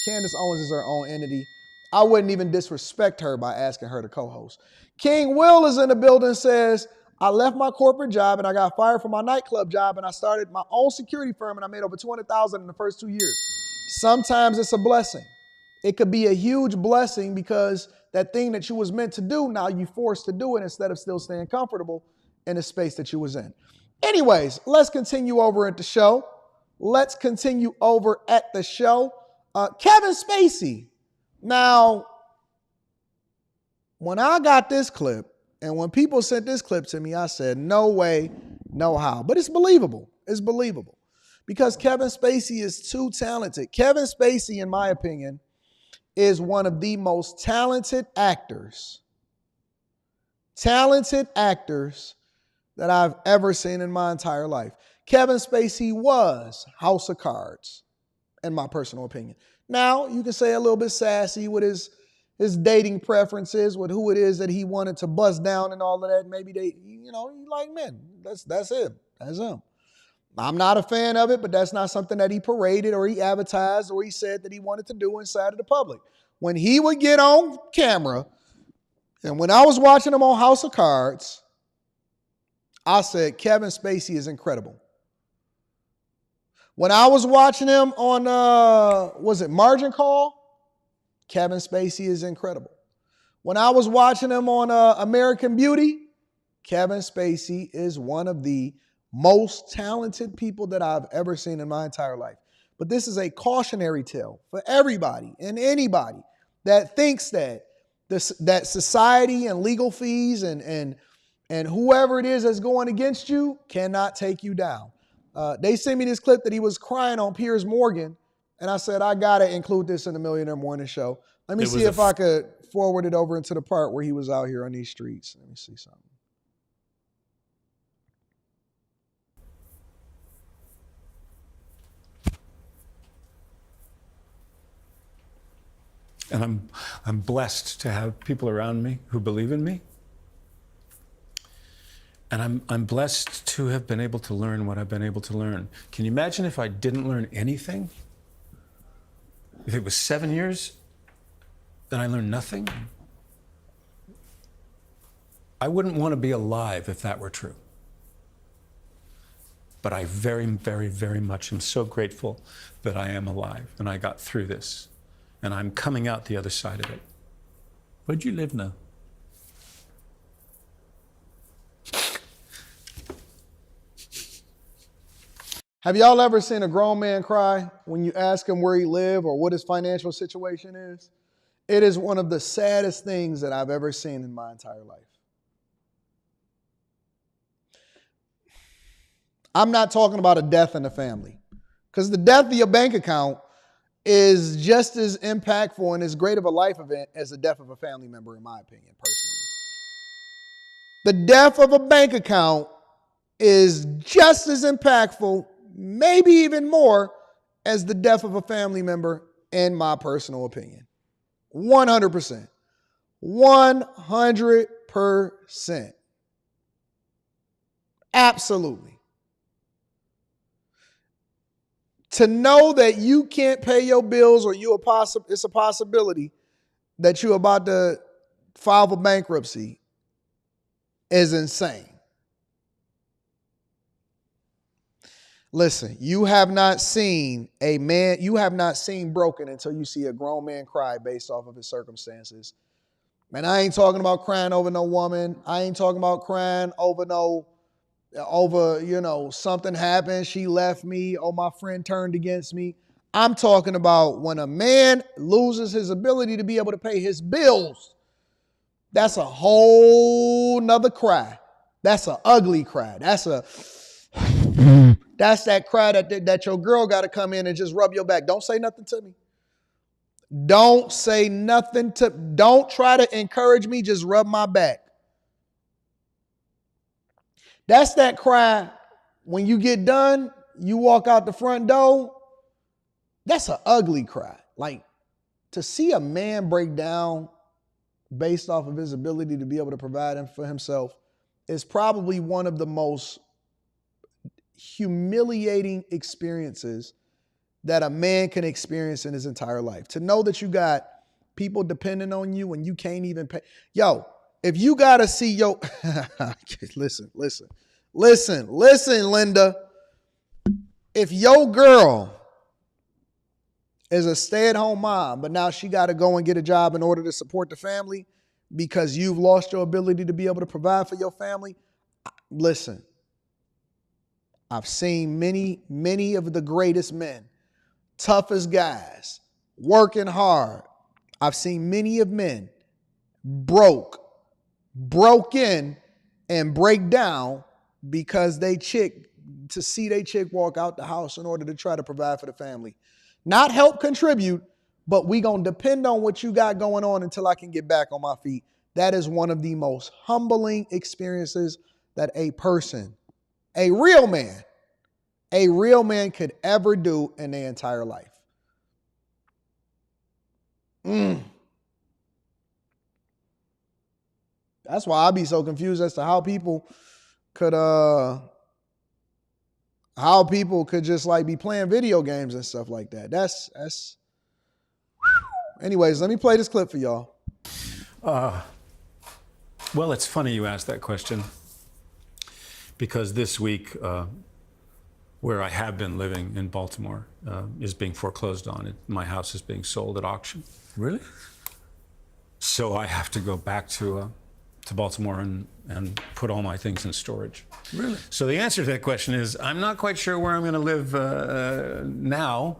Candace Owens is her own entity. I wouldn't even disrespect her by asking her to co-host. King Will is in the building, says, I left my corporate job and I got fired from my nightclub job and I started my own security firm and I made over $200,000 in the first 2 years. Sometimes it's a blessing. It could be a huge blessing because that thing that you was meant to do, now you forced to do it instead of still staying comfortable in the space that you was in. Anyways, let's continue over at the show. Kevin Spacey. Now, when I got this clip, and when people sent this clip to me, I said, no way, no how. But it's believable. It's believable. Because Kevin Spacey is too talented. Kevin Spacey, in my opinion, is one of the most talented actors that I've ever seen in my entire life. Kevin Spacey was House of Cards, in my personal opinion. Now, you can say a little bit sassy with his dating preferences, with who it is that he wanted to bust down and all of that. Maybe he like men. That's him. That's him. I'm not a fan of it, but that's not something that he paraded or he advertised or he said that he wanted to do inside of the public. When he would get on camera, and when I was watching him on House of Cards, I said, Kevin Spacey is incredible. When I was watching him on, Margin Call? Kevin Spacey is incredible. When I was watching him on American Beauty, Kevin Spacey is one of the most talented people that I've ever seen in my entire life. But this is a cautionary tale for everybody and anybody that thinks that that society and legal fees and whoever it is that's going against you cannot take you down. They sent me this clip that he was crying on Piers Morgan. And I said, I got to include this in the Millionaire Morning Show. Let me see if I could forward it over into the part where he was out here on these streets. Let me see something. And I'm blessed to have people around me who believe in me. And I'm blessed to have been able to learn what I've been able to learn. Can you imagine if I didn't learn anything? If it was 7 years, then I learned nothing? I wouldn't want to be alive if that were true. But I very, very, very much am so grateful that I am alive and I got through this. And I'm coming out the other side of it. Where do you live now? Have y'all ever seen a grown man cry when you ask him where he lives or what his financial situation is? It is one of the saddest things that I've ever seen in my entire life. I'm not talking about a death in the family, because the death of your bank account is just as impactful and as great of a life event as the death of a family member, in my opinion, personally. The death of a bank account is just as impactful, maybe even more, as the death of a family member, in my personal opinion. 100%. 100%. Absolutely. To know that you can't pay your bills, or it's a possibility that you're about to file for bankruptcy, is insane. Listen, you have not seen broken until you see a grown man cry based off of his circumstances. Man, I ain't talking about crying over no woman. I ain't talking about crying over something happened, she left me, oh, my friend turned against me. I'm talking about when a man loses his ability to be able to pay his bills. That's a whole nother cry. That's an ugly cry. That's that cry that your girl got to come in and just rub your back. Don't say nothing to me. Don't try to encourage me. Just rub my back. That's that cry when you get done, you walk out the front door. That's an ugly cry. Like, to see a man break down based off of his ability to be able to provide for himself is probably one of the most humiliating experiences that a man can experience in his entire life. To know that you got people depending on you and you can't even pay. Yo, if you got to see listen, Linda. If your girl is a stay-at-home mom, but now she got to go and get a job in order to support the family because you've lost your ability to be able to provide for your family, listen, I've seen many of the greatest men, toughest guys, working hard. I've seen many of men broke in and break down because they chick walk out the house in order to try to provide for the family. Not help contribute, but we gonna depend on what you got going on until I can get back on my feet. That is one of the most humbling experiences that a real man could ever do in their entire life. That's why I be so confused as to how people could just like be playing video games and stuff like that. That's Anyways, let me play this clip for y'all. Well, it's funny you asked that question, because this week, where I have been living in Baltimore, is being foreclosed on. My house is being sold at auction. Really? So I have to go back to Baltimore and put all my things in storage. Really? So the answer to that question is, I'm not quite sure where I'm going to live now,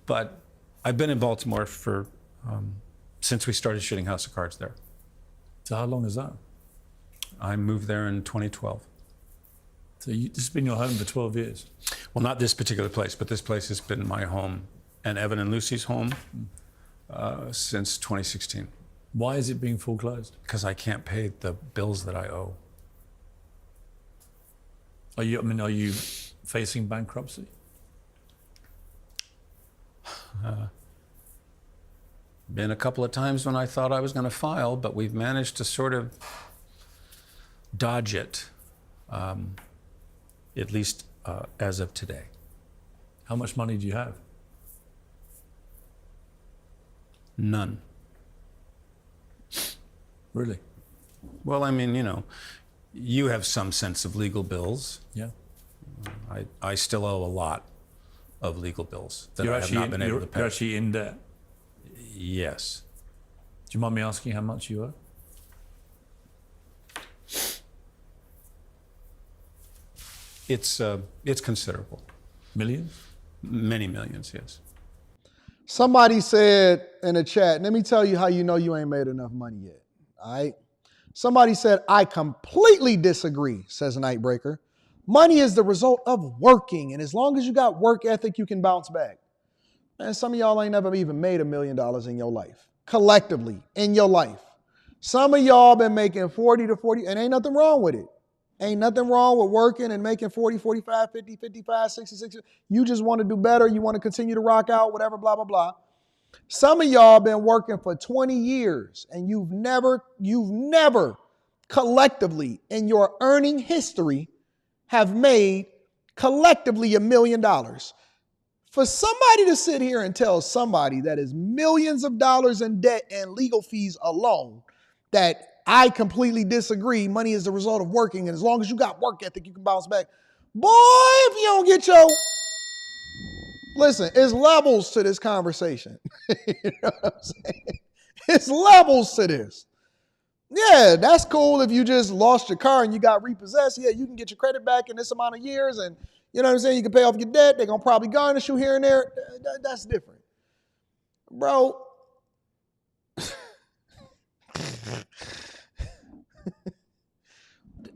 but I've been in Baltimore since we started shooting House of Cards there. So how long is that? I moved there in 2012. So this has been your home for 12 years? Well, not this particular place, but this place has been my home and Evan and Lucy's home since 2016. Why is it being foreclosed? Because I can't pay the bills that I owe. Are you facing bankruptcy? Been a couple of times when I thought I was going to file, but we've managed to sort of dodge it, at least as of today. How much money do you have? None. Really? Well, I mean, you have some sense of legal bills. Yeah. I still owe a lot of legal bills that You're I have not been able to pay. You're actually in debt? Yes. Do you mind me asking how much you owe? It's considerable. Millions? Many millions, yes. Somebody said in the chat, let me tell you how you know you ain't made enough money yet. All right. Somebody said, I completely disagree, says Nightbreaker. Money is the result of working. And as long as you got work ethic, you can bounce back. Man, some of y'all ain't never even made $1 million in your life, collectively in your life. Some of y'all been making 40 to 40, and ain't nothing wrong with it. Ain't nothing wrong with working and making 40, 45, 50, 55, 60, 60. You just want to do better. You want to continue to rock out, whatever, blah, blah, blah. Some of y'all been working for 20 years and you've never collectively in your earning history have made collectively $1 million. For somebody to sit here and tell somebody that is millions of dollars in debt and legal fees alone that I completely disagree. Money is the result of working, and as long as you got work ethic, you can bounce back. Boy, if you don't get your... Listen, it's levels to this conversation. You know what I'm saying? It's levels to this. Yeah, that's cool if you just lost your car and you got repossessed. Yeah, you can get your credit back in this amount of years, and you know what I'm saying? You can pay off your debt. They're going to probably garnish you here and there. That's different. Bro,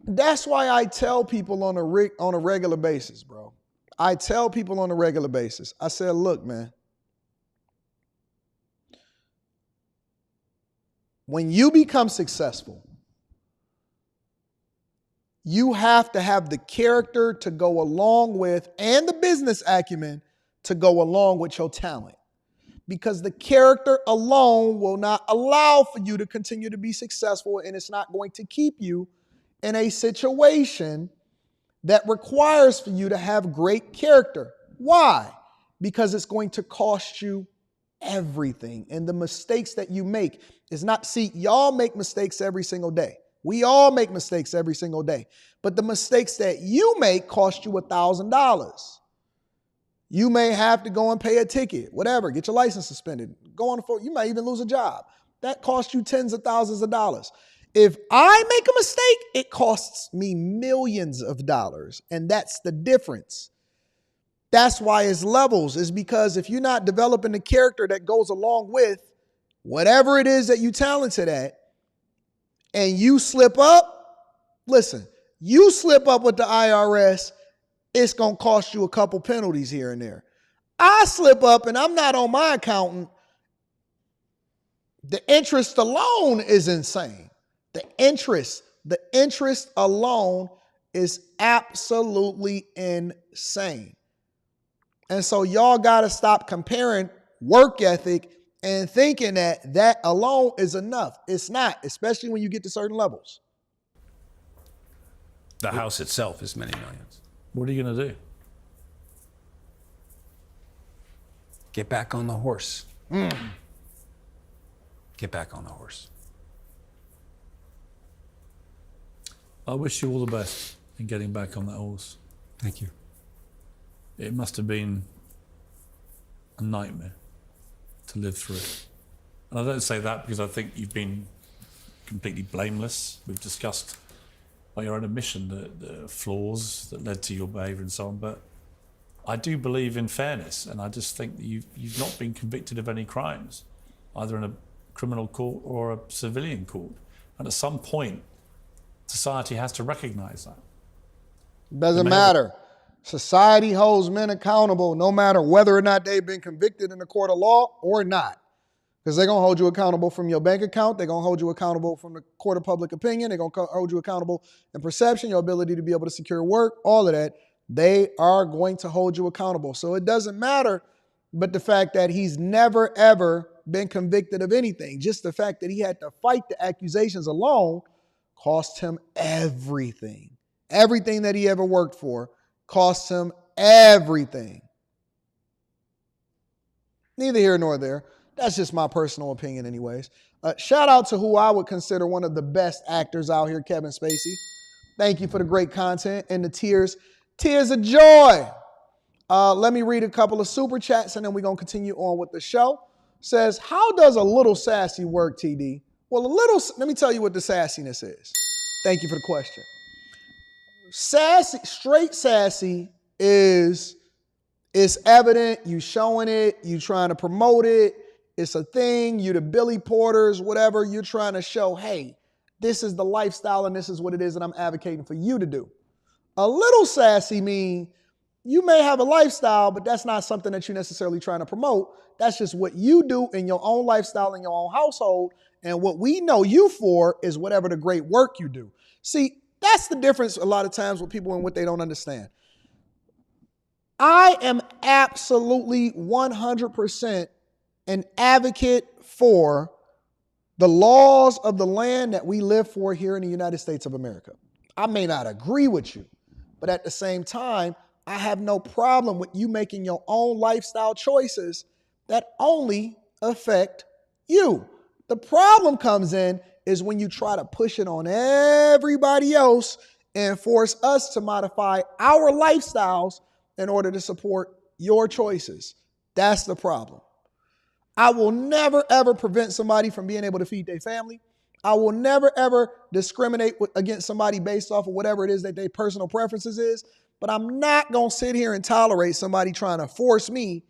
that's why I tell people on a regular basis, bro. I tell people on a regular basis. I said, look, man. When you become successful, you have to have the character to go along with and the business acumen to go along with your talent. Because the character alone will not allow for you to continue to be successful, and it's not going to keep you in a situation that requires for you to have great character. Why? Because it's going to cost you everything. And the mistakes that you make is not, see, y'all make mistakes every single day. We all make mistakes every single day. But the mistakes that you make cost you $1,000. You may have to go and pay a ticket, whatever, get your license suspended, go on the phone. You might even lose a job. That costs you tens of thousands of dollars. If I make a mistake, it costs me millions of dollars. And that's the difference. That's why it's levels, is because if you're not developing the character that goes along with whatever it is that you're talented at, and you slip up, listen, you slip up with the IRS, it's going to cost you a couple penalties here and there. I slip up and I'm not on my accountant, the interest alone is insane. The interest alone is absolutely insane. And so y'all got to stop comparing work ethic and thinking that that alone is enough. It's not, especially when you get to certain levels. The house itself is many millions. What are you going to do? Get back on the horse. Get back on the horse. I wish you all the best in getting back on that horse. Thank you. It must have been a nightmare to live through. And I don't say that because I think you've been completely blameless. We've discussed by your own admission the flaws that led to your behaviour and so on. But I do believe in fairness, and I just think that you've not been convicted of any crimes, either in a criminal court or a civilian court. And at some point, society has to recognise that. Doesn't matter. Society holds men accountable no matter whether or not they've been convicted in a court of law or not. Because they're going to hold you accountable from your bank account. They're going to hold you accountable from the court of public opinion. They're going to hold you accountable in perception, your ability to be able to secure work, all of that. They are going to hold you accountable. So it doesn't matter, but the fact that he's never, ever been convicted of anything. Just the fact that he had to fight the accusations alone cost him everything. Everything that he ever worked for cost him everything. Neither here nor there. That's just my personal opinion anyways. Shout out to who I would consider one of the best actors out here, Kevin Spacey. Thank you for the great content and the tears of joy. Let me read a couple of super chats and then we're going to continue on with the show. Says, how does a little sassy work, TD? Well, let me tell you what the sassiness is. Thank you for the question. Sassy, straight sassy is evident. You showing it, you trying to promote it. It's a thing. You the Billy Porters, whatever. You're trying to show, hey, this is the lifestyle and this is what it is that I'm advocating for you to do. A little sassy means you may have a lifestyle, but that's not something that you're necessarily trying to promote. That's just what you do in your own lifestyle, in your own household. And what we know you for is whatever the great work you do. See, that's the difference a lot of times with people and what they don't understand. I am absolutely 100% an advocate for the laws of the land that we live for here in the United States of America. I may not agree with you, but at the same time, I have no problem with you making your own lifestyle choices that only affect you. The problem comes in is when you try to push it on everybody else and force us to modify our lifestyles in order to support your choices. That's the problem. I will never, ever prevent somebody from being able to feed their family. I will never, ever discriminate against somebody based off of whatever it is that their personal preferences is. But I'm not going to sit here and tolerate somebody trying to force me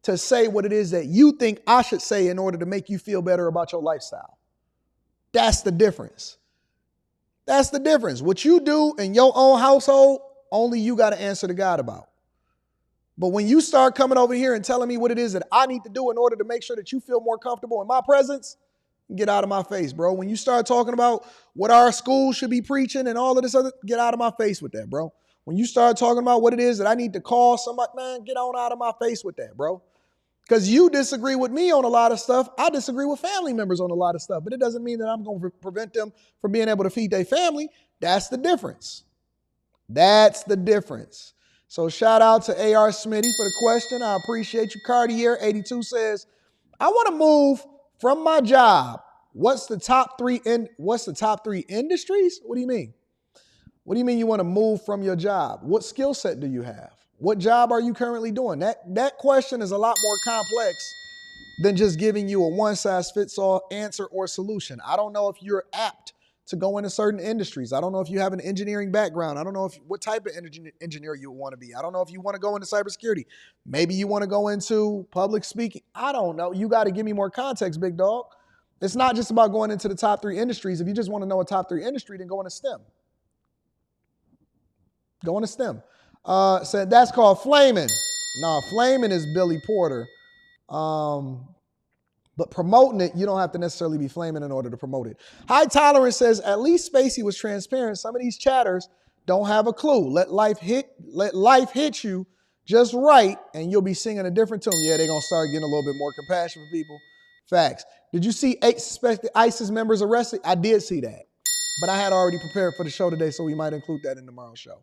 to say what it is that you think I should say in order to make you feel better about your lifestyle. That's the difference. That's the difference. What you do in your own household, only you got to answer to God about. But when you start coming over here and telling me what it is that I need to do in order to make sure that you feel more comfortable in my presence, get out of my face, bro. When you start talking about what our schools should be preaching and all of this other, get out of my face with that, bro. When you start talking about what it is that I need to call somebody, man, get on out of my face with that, bro. Because you disagree with me on a lot of stuff. I disagree with family members on a lot of stuff. But it doesn't mean that I'm going to prevent them from being able to feed their family. That's the difference. That's the difference. So shout out to A.R. Smitty for the question. I appreciate you. Cartier 82 says, I want to move from my job. What's the top three industries? What do you mean? What do you mean you want to move from your job? What skill set do you have? What job are you currently doing? That question is a lot more complex than just giving you a one-size-fits-all answer or solution. I don't know if you're apt to go into certain industries. I don't know if you have an engineering background. I don't know what type of engineer you want to be. I don't know if you want to go into cybersecurity. Maybe you want to go into public speaking. I don't know. You got to give me more context, big dog. It's not just about going into the top three industries. If you just want to know a top three industry, then go into STEM. Go into STEM. Said that's called flaming. No, flaming is Billy Porter. But promoting it, you don't have to necessarily be flaming in order to promote it. High Tolerance says, at least Spacey was transparent. Some of these chatters don't have a clue. Let life hit you just right, and you'll be singing a different tune. Yeah, they're going to start getting a little bit more compassion for people. Facts. Did you see 8 suspected ISIS members arrested? I did see that. But I had already prepared for the show today, so we might include that in tomorrow's show.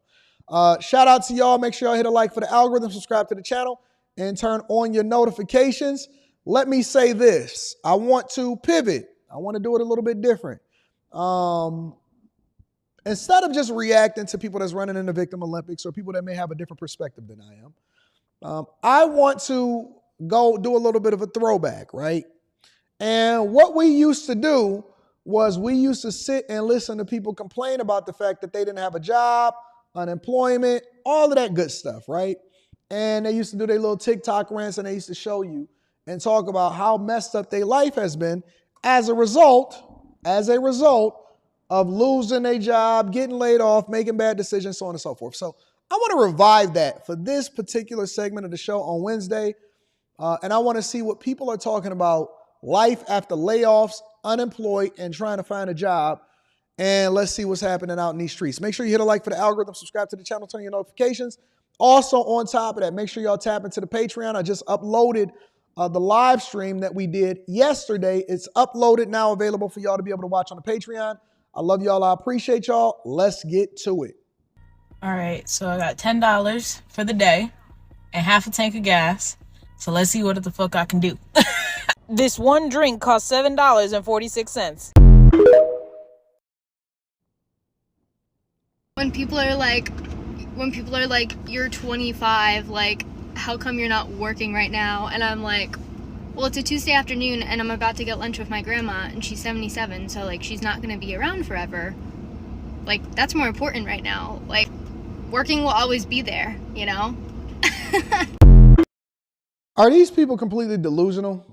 Shout out to y'all. Make sure y'all hit a like for the algorithm, subscribe to the channel, and turn on your notifications. Let me say this. I want to pivot. I want to do it a little bit different. Instead of just reacting to people that's running in the Victim Olympics or people that may have a different perspective than I am, I want to go do a little bit of a throwback, right? And what we used to do was we used to sit and listen to people complain about the fact that they didn't have a job, unemployment, all of that good stuff, right? And they used to do their little TikTok rants and they used to show you and talk about how messed up their life has been as a result of losing their job, getting laid off, making bad decisions, so on and so forth. So I want to revive that for this particular segment of the show on Wednesday. And I want to see what people are talking about life after layoffs, unemployed, and trying to find a job. And let's see what's happening out in these streets. Make sure you hit a like for the algorithm, subscribe to the channel, turn your notifications. Also, on top of that, make sure y'all tap into the Patreon. I just uploaded the live stream that we did yesterday. It's uploaded now, available for y'all to be able to watch on the Patreon. I love y'all. I appreciate y'all. Let's get to it. All right, so I got $10 for the day and half a tank of gas. So let's see what the fuck I can do. This one drink costs $7.46. When people are like, you're 25, like, how come you're not working right now? And I'm like, well, it's a Tuesday afternoon and I'm about to get lunch with my grandma and she's 77, so like she's not gonna be around forever. Like, that's more important right now. Like, working will always be there, you know? Are these people completely delusional?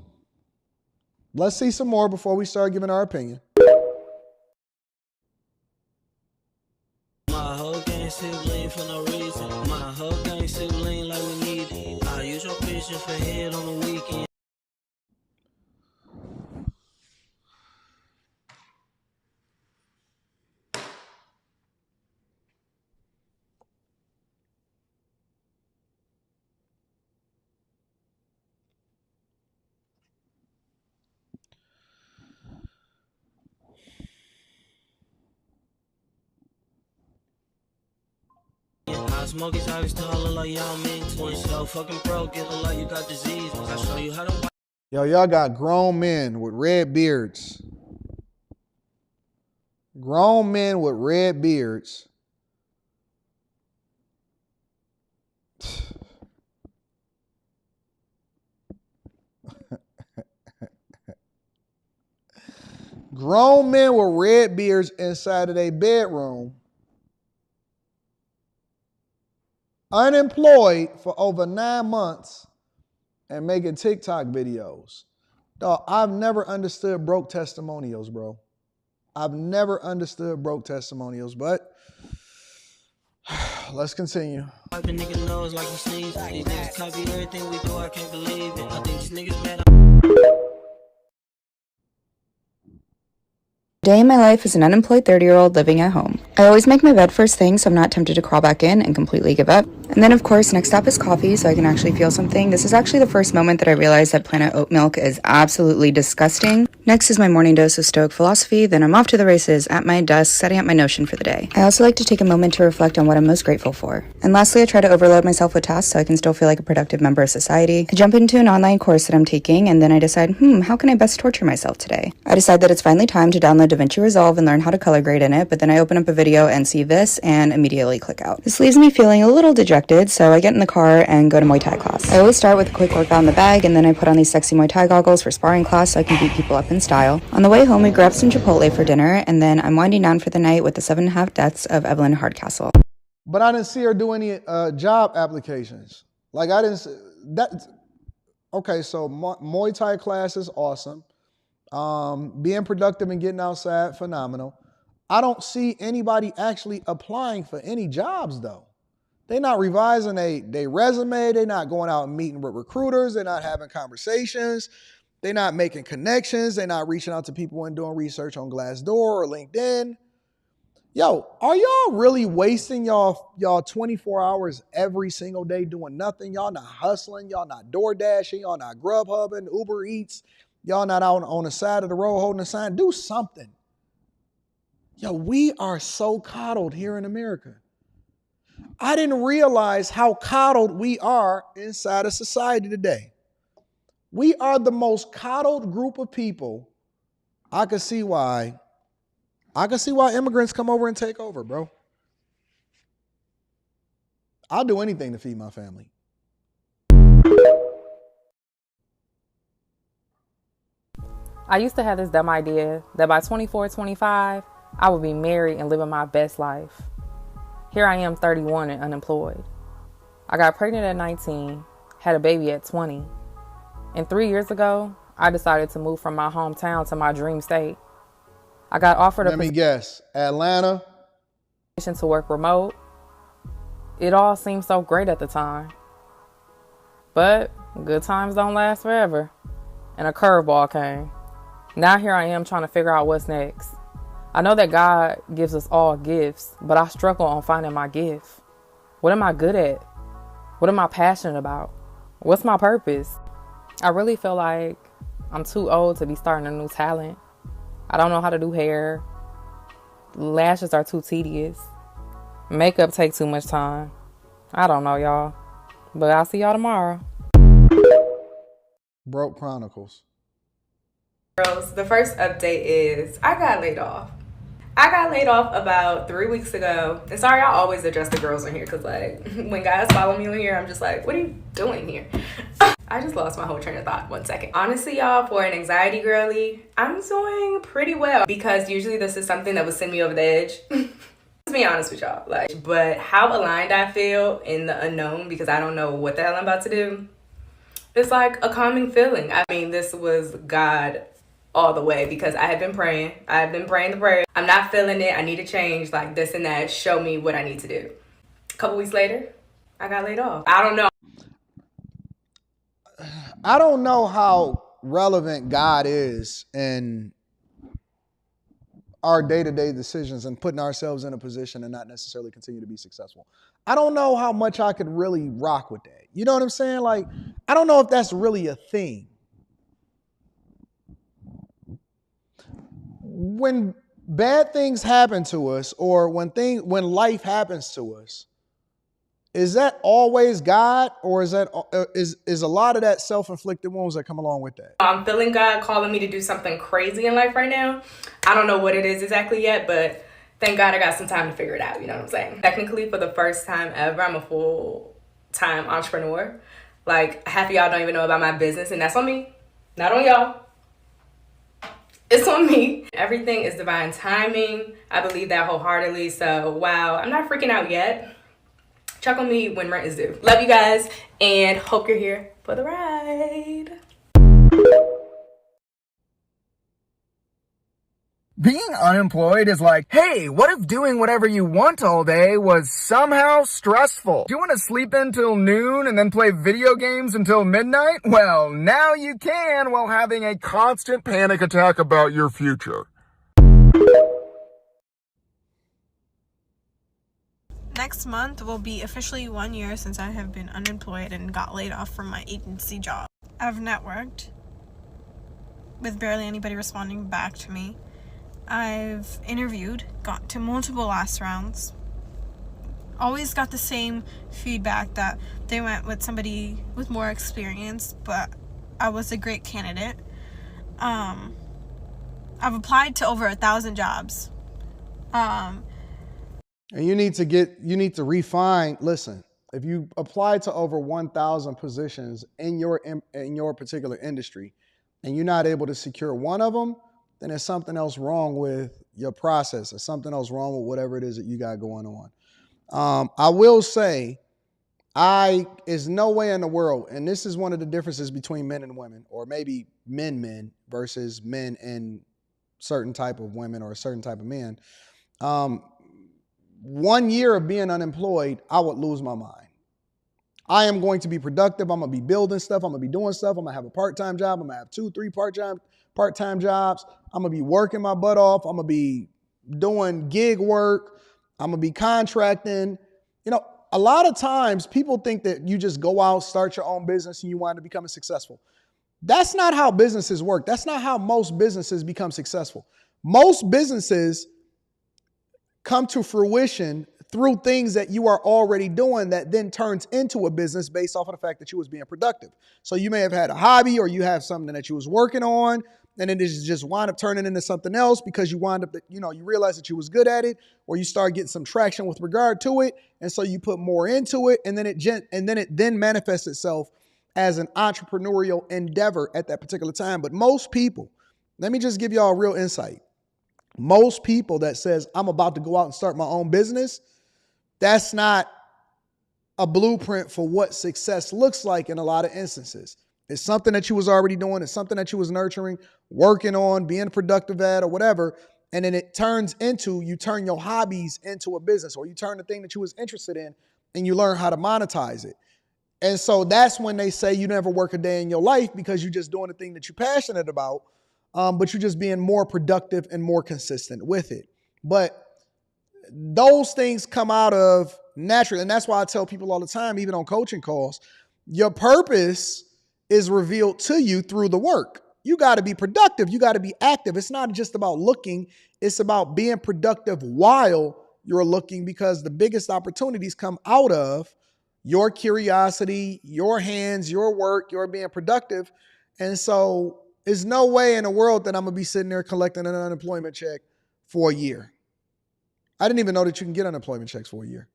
Let's see some more before we start giving our opinion. My whole gang sibling for no reason. My whole gang sibling like we need it. I use your pictures for head on the weekend. I smoke is always still look like y'all mean to. So fucking broke, it look like you got disease. I show you how to. Yo, y'all got grown men with red beards. Grown men with red beards. Grown men with red beards inside of their bedroom, unemployed for over 9 months and making TikTok videos. Dog, I've never understood broke testimonials, bro. I've never understood broke testimonials, but let's continue. Wipe a nigga nose like he sneezed. These niggas copy everything we do, I can't believe it. I think these niggas mad. Day in my life as an unemployed 30-year-old living at home. I always make my bed first thing so I'm not tempted to crawl back in and completely give up. And then of course, next stop is coffee so I can actually feel something. This is actually the first moment that I realized that Planet Oat Milk is absolutely disgusting. Next is my morning dose of Stoic philosophy, then I'm off to the races at my desk setting up my Notion for the day. I also like to take a moment to reflect on what I'm most grateful for. And lastly, I try to overload myself with tasks so I can still feel like a productive member of society. I jump into an online course that I'm taking and then I decide, how can I best torture myself today? I decide that it's finally time to download DaVinci Resolve and learn how to color grade in it, but then I open up a video and see this and immediately click out. This leaves me feeling a little dejected, so I get in the car and go to Muay Thai class. I always start with a quick workout in the bag and then I put on these sexy Muay Thai goggles for sparring class so I can beat people up in style. On the way home, we grab some Chipotle for dinner and then I'm winding down for the night with the 7.5 Deaths of Evelyn Hardcastle. But I didn't see her do any job applications. Like I didn't see that. Okay, so Muay Thai class is awesome. Being productive and getting outside, phenomenal. I don't see anybody actually applying for any jobs though. They're not revising their resume. They're not going out and meeting with recruiters. They're not having conversations. They're not making connections. They're not reaching out to people and doing research on Glassdoor or LinkedIn. Yo, are y'all really wasting y'all 24 hours every single day doing nothing? Y'all not hustling. Y'all not door dashing. Y'all not Grubhubbing, Uber Eats. Y'all not out on the side of the road holding a sign. Do something. Yo, we are so coddled here in America. I didn't realize how coddled we are inside of society today. We are the most coddled group of people. I can see why immigrants come over and take over, bro. I'll do anything to feed my family. I used to have this dumb idea that by 24, 25, I would be married and living my best life. Here I am, 31 and unemployed. I got pregnant at 19, had a baby at 20. And 3 years ago, I decided to move from my hometown to my dream state. I got offered Let me guess, Atlanta? position to work remote. It all seemed so great at the time. But good times don't last forever. And a curveball came. Now here I am trying to figure out what's next. I know that God gives us all gifts, but I struggle on finding my gift. What am I good at? What am I passionate about? What's my purpose? I really feel like I'm too old to be starting a new talent. I don't know how to do hair. Lashes are too tedious. Makeup takes too much time. I don't know, y'all. But I'll see y'all tomorrow. Broke Chronicles. Girls, the first update is I got laid off. I got laid off about 3 weeks ago. And sorry, I always address the girls on here because, like, when guys follow me on here, I'm just like, what are you doing here? I just lost my whole train of thought. 1 second. Honestly, y'all, for an anxiety girly, I'm doing pretty well because usually this is something that would send me over the edge. Let's be honest with y'all. Like, but how aligned I feel in the unknown because I don't know what the hell I'm about to do. It's like a calming feeling. I mean, this was God all the way because I have been praying. I've been praying the prayer. I'm not feeling it. I need to change, like this and that. Show me what I need to do. A couple weeks later, I got laid off. I don't know. I don't know how relevant God is in our day-to-day decisions and putting ourselves in a position and not necessarily continue to be successful. I don't know how much I could really rock with that. You know what I'm saying? Like, I don't know if that's really a thing. When bad things happen to us or when life happens to us, is that always God or is a lot of that self-inflicted wounds that come along with that? I'm feeling God calling me to do something crazy in life right now. I don't know what it is exactly yet, but thank God I got some time to figure it out. You know what I'm saying? Technically, for the first time ever, I'm a full-time entrepreneur. Like, half of y'all don't even know about my business, and that's on me, not on y'all. It's on me. Everything is divine timing. I believe that wholeheartedly. So, wow, I'm not freaking out yet. Check on me when rent is due. Love you guys and hope you're here for the ride. Being unemployed is like, hey, what if doing whatever you want all day was somehow stressful? Do you want to sleep in till noon and then play video games until midnight? Well, now you can while having a constant panic attack about your future. Next month will be officially 1 year since I have been unemployed and got laid off from my agency job. I've networked with barely anybody responding back to me. I've interviewed, got to multiple last rounds. Always got the same feedback that they went with somebody with more experience, but I was a great candidate. I've applied to over 1,000 jobs. And you need to refine. Listen, if you apply to over 1,000 positions in your particular industry, and you're not able to secure one of them, then there's something else wrong with your process. There's something else wrong with whatever it is that you got going on. I will say, is no way in the world, and this is one of the differences between men and women, or maybe men versus men and certain type of women or a certain type of men. 1 year of being unemployed, I would lose my mind. I am going to be productive. I'm going to be building stuff. I'm going to be doing stuff. I'm going to have a part-time job. I'm going to have 2-3 part-time jobs. I'm going to be working my butt off. I'm going to be doing gig work. I'm going to be contracting. You know, a lot of times people think that you just go out, start your own business, and you wind up becoming successful. That's not how businesses work. That's not how most businesses become successful. Most businesses come to fruition through things that you are already doing that then turns into a business based off of the fact that you was being productive. So you may have had a hobby or you have something that you was working on and then it just wind up turning into something else because you wind up, you realize that you was good at it or you start getting some traction with regard to it. And so you put more into it and then it manifests itself as an entrepreneurial endeavor at that particular time. But most people, let me just give y'all a real insight. Most people that says, I'm about to go out and start my own business, that's not a blueprint for what success looks like in a lot of instances. It's something that you was already doing. It's something that you was nurturing, working on, being productive at or whatever. And then it turns into, you turn your hobbies into a business or you turn the thing that you was interested in and you learn how to monetize it. And so that's when they say you never work a day in your life because you're just doing the thing that you're passionate about. But you're just being more productive and more consistent with it. But those things come out of naturally. And that's why I tell people all the time, even on coaching calls, your purpose is revealed to you through the work. You got to be productive. You got to be active. It's not just about looking. It's about being productive while you're looking, because the biggest opportunities come out of your curiosity, your hands, your work, your being productive. And so there's no way in the world that I'm going to be sitting there collecting an unemployment check for a year. I didn't even know that you can get unemployment checks for a year.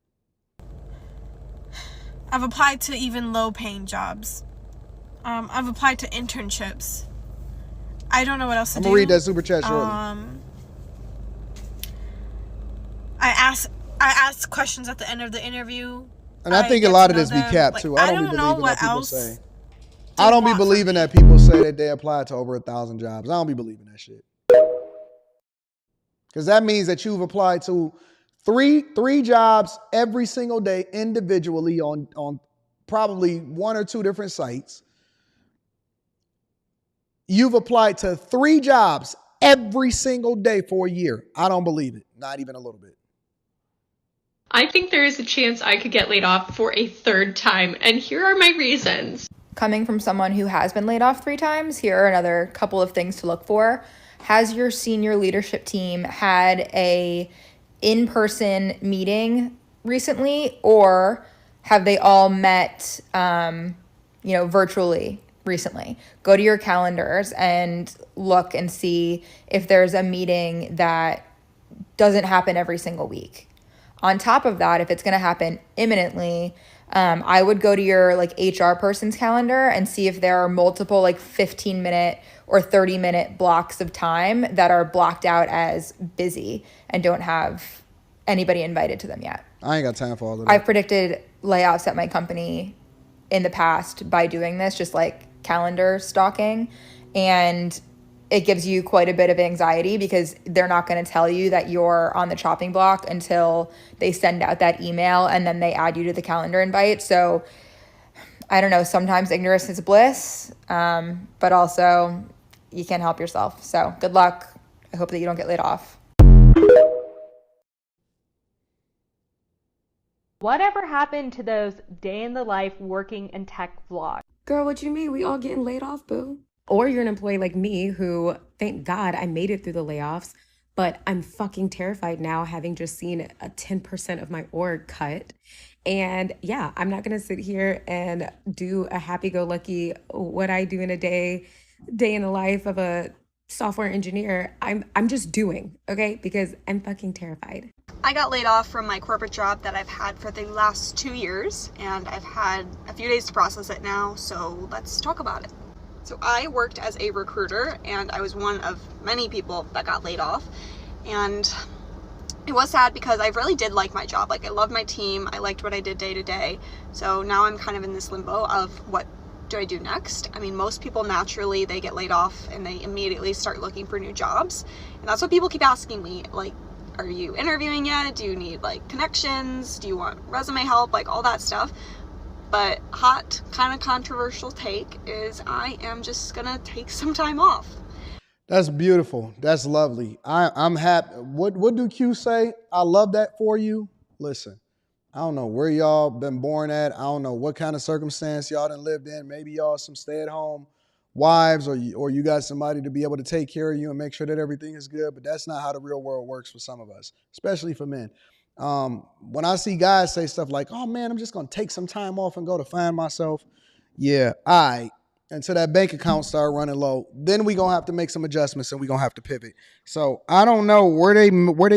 I've applied to even low-paying jobs. I've applied to internships. I don't know what else to do. I'm going to read that super chat shortly. I ask questions at the end of the interview. And I think a lot of this be capped too. I don't be believing that people else say. I don't be believing that people say that they applied to over 1,000 jobs. I don't be believing that shit. Because that means that you've applied to three jobs every single day individually on probably one or two different sites. You've applied to 3 jobs every single day for a year. I don't believe it. Not even a little bit. I think there is a chance I could get laid off for a 3rd time, and here are my reasons. Coming from someone who has been laid off 3 times, here are another couple of things to look for. Has your senior leadership team had a in-person meeting recently, or have they all met, virtually recently? Go to your calendars and look and see if there's a meeting that doesn't happen every single week. On top of that, if it's going to happen imminently, I would go to your HR person's calendar and see if there are multiple 15-minute or 30-minute blocks of time that are blocked out as busy and don't have anybody invited to them yet. I ain't got time for all of that. I've predicted layoffs at my company in the past by doing this, just calendar stalking, and it gives you quite a bit of anxiety because they're not going to tell you that you're on the chopping block until they send out that email and then they add you to the calendar invite. So I don't know, sometimes ignorance is bliss, but also you can't help yourself. So good luck. I hope that you don't get laid off. Whatever happened to those day in the life working in tech vlogs? Girl, what you mean? We all getting laid off, boo. Or you're an employee like me who, thank God, I made it through the layoffs, but I'm fucking terrified now, having just seen a 10% of my org cut. And yeah, I'm not gonna sit here and do a happy-go-lucky, what I do in a day in the life of a software engineer. I'm just doing, okay? Because I'm fucking terrified. I got laid off from my corporate job that I've had for the last 2 years, and I've had a few days to process it now, so let's talk about it. So I worked as a recruiter, and I was one of many people that got laid off. And it was sad because I really did like my job. I loved my team. I liked what I did day to day. So now I'm kind of in this limbo of what do I do next? I mean, most people naturally, they get laid off and they immediately start looking for new jobs. And that's what people keep asking me. Are you interviewing yet? Do you need connections? Do you want resume help? All that stuff. But hot, kind of controversial take is I am just gonna take some time off. That's beautiful. That's lovely. I'm happy. What do Q say? I love that for you. Listen, I don't know where y'all been born at. I don't know what kind of circumstance y'all done lived in. Maybe y'all some stay-at-home wives, or you got somebody to be able to take care of you and make sure that everything is good. But that's not how the real world works for some of us, especially for men. When I see guys say stuff like, oh man, I'm just going to take some time off and go to find myself. Yeah, all right. Until that bank account start running low, then we going to have to make some adjustments and we going to have to pivot. So I don't know where they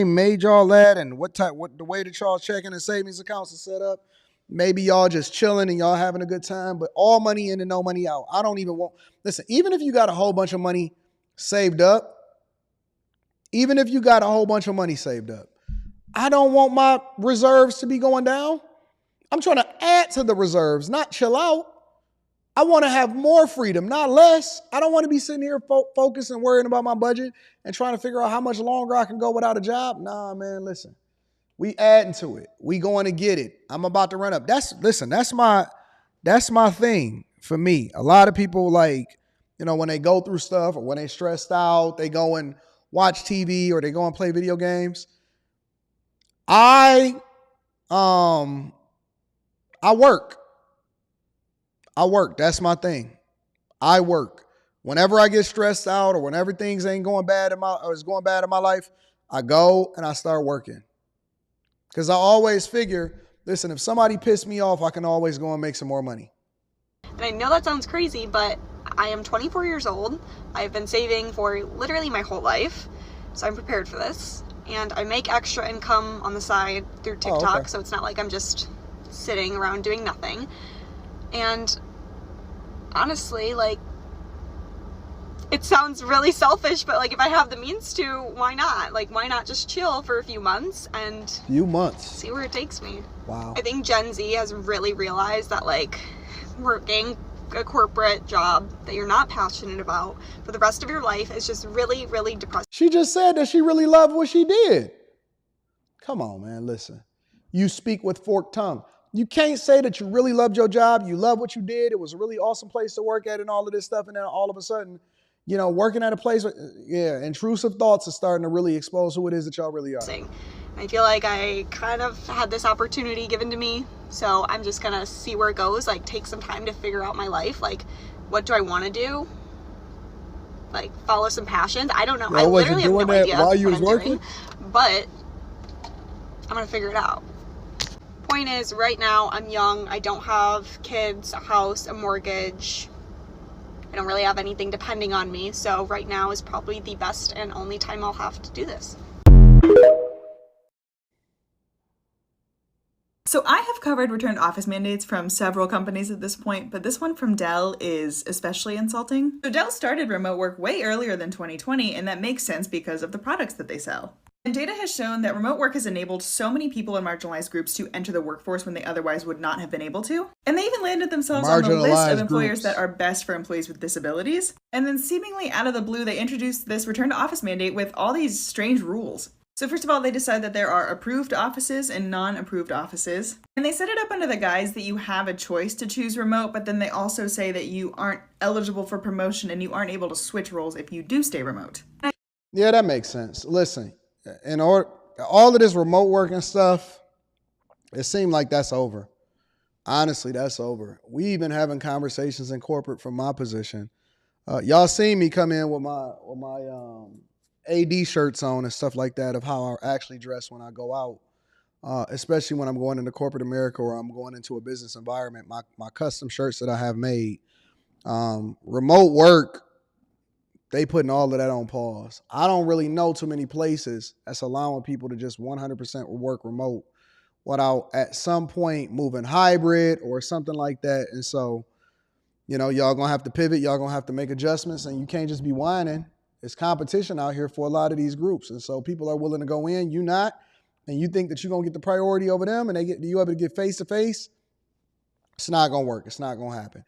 made y'all at and what the way that y'all checking and savings accounts are set up. Maybe y'all just chilling and y'all having a good time, but all money in and no money out. I don't even want, listen, even if you got a whole bunch of money saved up, I don't want my reserves to be going down. I'm trying to add to the reserves, not chill out. I want to have more freedom, not less. I don't want to be sitting here focused and worrying about my budget and trying to figure out how much longer I can go without a job. Nah, man, listen. We adding to it. We going to get it. I'm about to run up. That's my thing for me. A lot of people when they go through stuff or when they stressed out, they go and watch TV or they go and play video games. I work. That's my thing. I work. Whenever I get stressed out or whenever things ain't going bad is going bad in my life, I go and I start working. Because I always figure, listen, if somebody pissed me off, I can always go and make some more money. And I know that sounds crazy, but I am 24 years old. I've been saving for literally my whole life, so I'm prepared for this. And I make extra income on the side through TikTok, so it's not like I'm just sitting around doing nothing. And honestly, like, it sounds really selfish, but like if I have the means to, why not? Like, why not just chill for a few months and see where it takes me? Wow. I think Gen Z has really realized that, like, working a corporate job that you're not passionate about for the rest of your life is just really, really depressing. She just said that she really loved what she did. Come on, man, listen. You speak with forked tongue. You can't say that you really loved your job, you love what you did, it was a really awesome place to work at and all of this stuff, and then all of a sudden, you know, working at a place, intrusive thoughts are starting to really expose who it is that y'all really are. I feel like I kind of had this opportunity given to me, so I'm just gonna see where it goes, like take some time to figure out my life, like what do I want to do, like follow some passions. I don't know. I literally have no idea while you was what I'm working? doing, but I'm gonna figure it out. Point is, right now I'm young, I don't have kids, a house, a mortgage. I don't really have anything depending on me, so right now is probably the best and only time I'll have to do this. So I have covered return to office mandates from several companies at this point, but this one from Dell is especially insulting. So Dell started remote work way earlier than 2020, and that makes sense because of the products that they sell. And data has shown that remote work has enabled so many people in marginalized groups to enter the workforce when they otherwise would not have been able to. And they even landed themselves on the list of employers that are best for employees with disabilities. And then seemingly out of the blue, they introduced this return to office mandate with all these strange rules. So first of all, they decide that there are approved offices and non-approved offices. And they set it up under the guise that you have a choice to choose remote, but then they also say that you aren't eligible for promotion and you aren't able to switch roles if you do stay remote. Yeah, that makes sense. Listen, all of this remote work and stuff, it seemed like that's over. Honestly, that's over. We've been having conversations in corporate from my position. Y'all seen me come in with my AD shirts on and stuff like that of how I actually dress when I go out, especially when I'm going into corporate America or I'm going into a business environment. My custom shirts that I have made, remote work, they putting all of that on pause. I don't really know too many places that's allowing people to just 100% work remote without at some point moving hybrid or something like that. And so, you know, y'all gonna have to pivot, y'all gonna have to make adjustments, and you can't just be whining. It's competition out here for a lot of these groups. And so people are willing to go in, you not, and you think that you're going to get the priority over them and you able to get face to face. It's not going to work. It's not going to happen.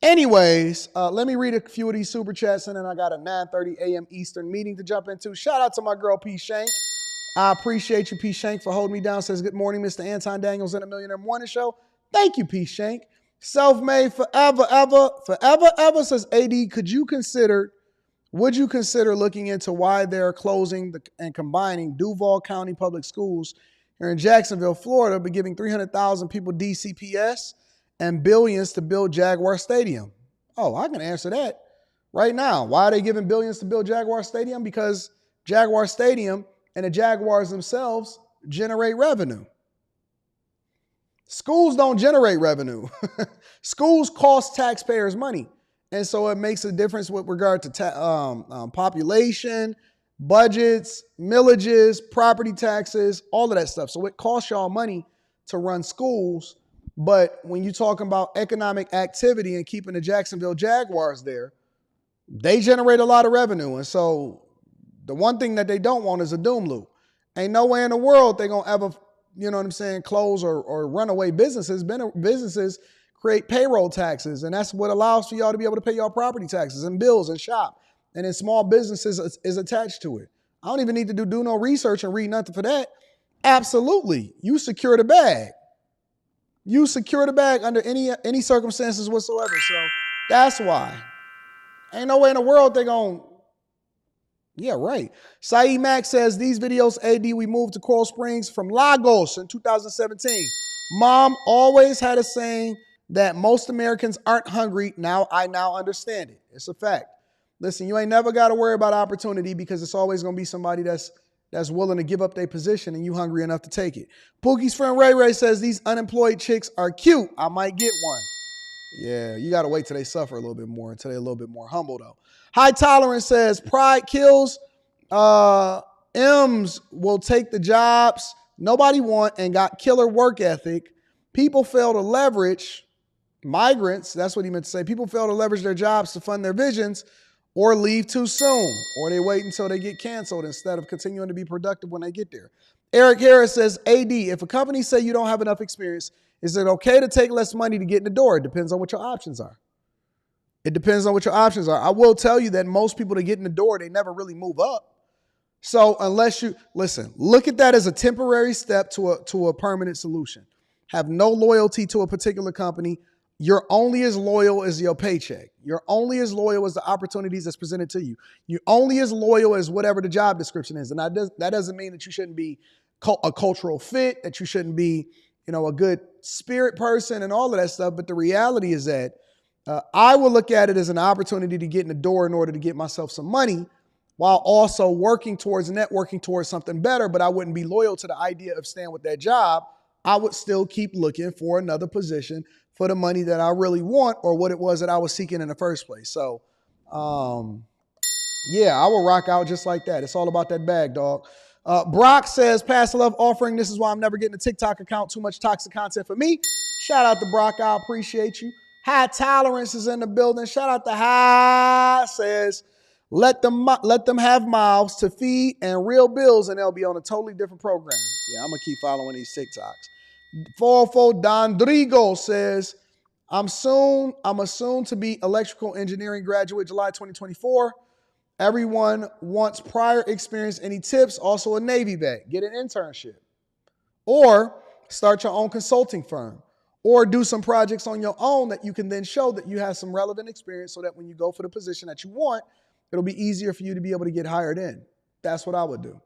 Anyways, let me read a few of these super chats and then I got a 9:30 a.m. Eastern meeting to jump into. Shout out to my girl P. Shank. I appreciate you, P. Shank, for holding me down. Says, good morning, Mr. Anton Daniels and the Millionaire Morning Show. Thank you, P. Shank. Self-made forever, ever, says, AD, would you consider looking into why they're closing and combining Duval County Public Schools here in Jacksonville, Florida, but giving 300,000 people DCPS and billions to build Jaguar Stadium? Oh, I can answer that right now. Why are they giving billions to build Jaguar Stadium? Because Jaguar Stadium and the Jaguars themselves generate revenue. Schools don't generate revenue. Schools cost taxpayers money. And so it makes a difference with regard to population, budgets, millages, property taxes, all of that stuff. So it costs y'all money to run schools. But when you're talking about economic activity and keeping the Jacksonville Jaguars there, they generate a lot of revenue. And so the one thing that they don't want is a doom loop. Ain't no way in the world they're going to ever, you know what I'm saying, close or run away businesses. Businesses create payroll taxes, and that's what allows for y'all to be able to pay y'all property taxes and bills and shop. And then small businesses is attached to it. I don't even need to do no research and read nothing for that. Absolutely. You secure the bag. You secure the bag under any circumstances whatsoever. So that's why. Ain't no way in the world they going, yeah, right. Saeed Mack says, these videos, AD, we moved to Coral Springs from Lagos in 2017. Mom always had a saying, that most Americans aren't hungry. I now understand it. It's a fact. Listen, you ain't never got to worry about opportunity because it's always going to be somebody that's willing to give up their position and you hungry enough to take it. Pookie's friend Ray Ray says these unemployed chicks are cute. I might get one. Yeah, you got to wait till they suffer a little bit more, until they're a little bit more humble, though. High Tolerance says pride kills. M's will take the jobs nobody want and got killer work ethic. People fail to leverage migrants. That's what he meant to say. People fail to leverage their jobs to fund their visions or leave too soon, or they wait until they get canceled instead of continuing to be productive when they get there. Eric Harris says, AD, if a company say you don't have enough experience, is it okay to take less money to get in the door? It depends on what your options are. It depends on what your options are. I will tell you that most people that get in the door, they never really move up. So unless you, listen, look at that as a temporary step to a permanent solution. Have no loyalty to a particular company. You're only as loyal as your paycheck. You're only as loyal as the opportunities that's presented to you. You're only as loyal as whatever the job description is. And that doesn't mean that you shouldn't be a cultural fit, that you shouldn't be, a good spirit person and all of that stuff. But the reality is that I will look at it as an opportunity to get in the door in order to get myself some money while also working towards networking towards something better. But I wouldn't be loyal to the idea of staying with that job. I would still keep looking for another position for the money that I really want or what it was that I was seeking in the first place. So, yeah, I will rock out just like that. It's all about that bag, dog. Brock says, Pastor Love offering. This is why I'm never getting a TikTok account. Too much toxic content for me. Shout out to Brock. I appreciate you. High Tolerance is in the building. Shout out to High. Says, let them have mouths to feed and real bills, and they'll be on a totally different program. Yeah, I'm going to keep following these TikToks. 404 Dondrigo says, I'm a soon to be electrical engineering graduate, July 2024. Everyone wants prior experience. Any tips? Also a Navy vet. Get an internship. Or start your own consulting firm. Or do some projects on your own that you can then show that you have some relevant experience so that when you go for the position that you want, it'll be easier for you to be able to get hired in. That's what I would do.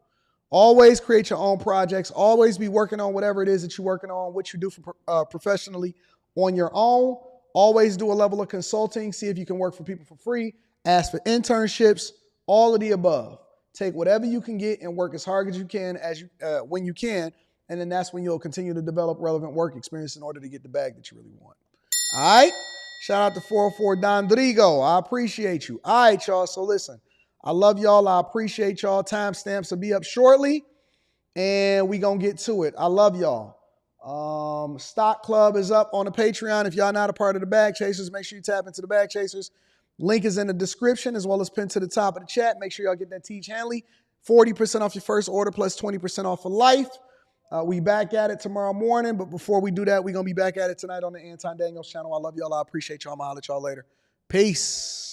Always create your own projects. Always be working on whatever it is that you're working on, what you do for, professionally on your own. Always do a level of consulting. See if you can work for people for free. Ask for internships. All of the above. Take whatever you can get and work as hard as you can when you can. And then that's when you'll continue to develop relevant work experience in order to get the bag that you really want. All right? Shout out to 404 Dondrigo. I appreciate you. All right, y'all. So listen, I love y'all. I appreciate y'all. Timestamps will be up shortly. And we going to get to it. I love y'all. Stock Club is up on the Patreon. If y'all not a part of the Bag Chasers, make sure you tap into the Bag Chasers. Link is in the description as well as pinned to the top of the chat. Make sure y'all get that Tiege Hanley. 40% off your first order plus 20% off for life. We back at it tomorrow morning. But before we do that, we're going to be back at it tonight on the Anton Daniels channel. I love y'all. I appreciate y'all. I'm going to holler at y'all later. Peace.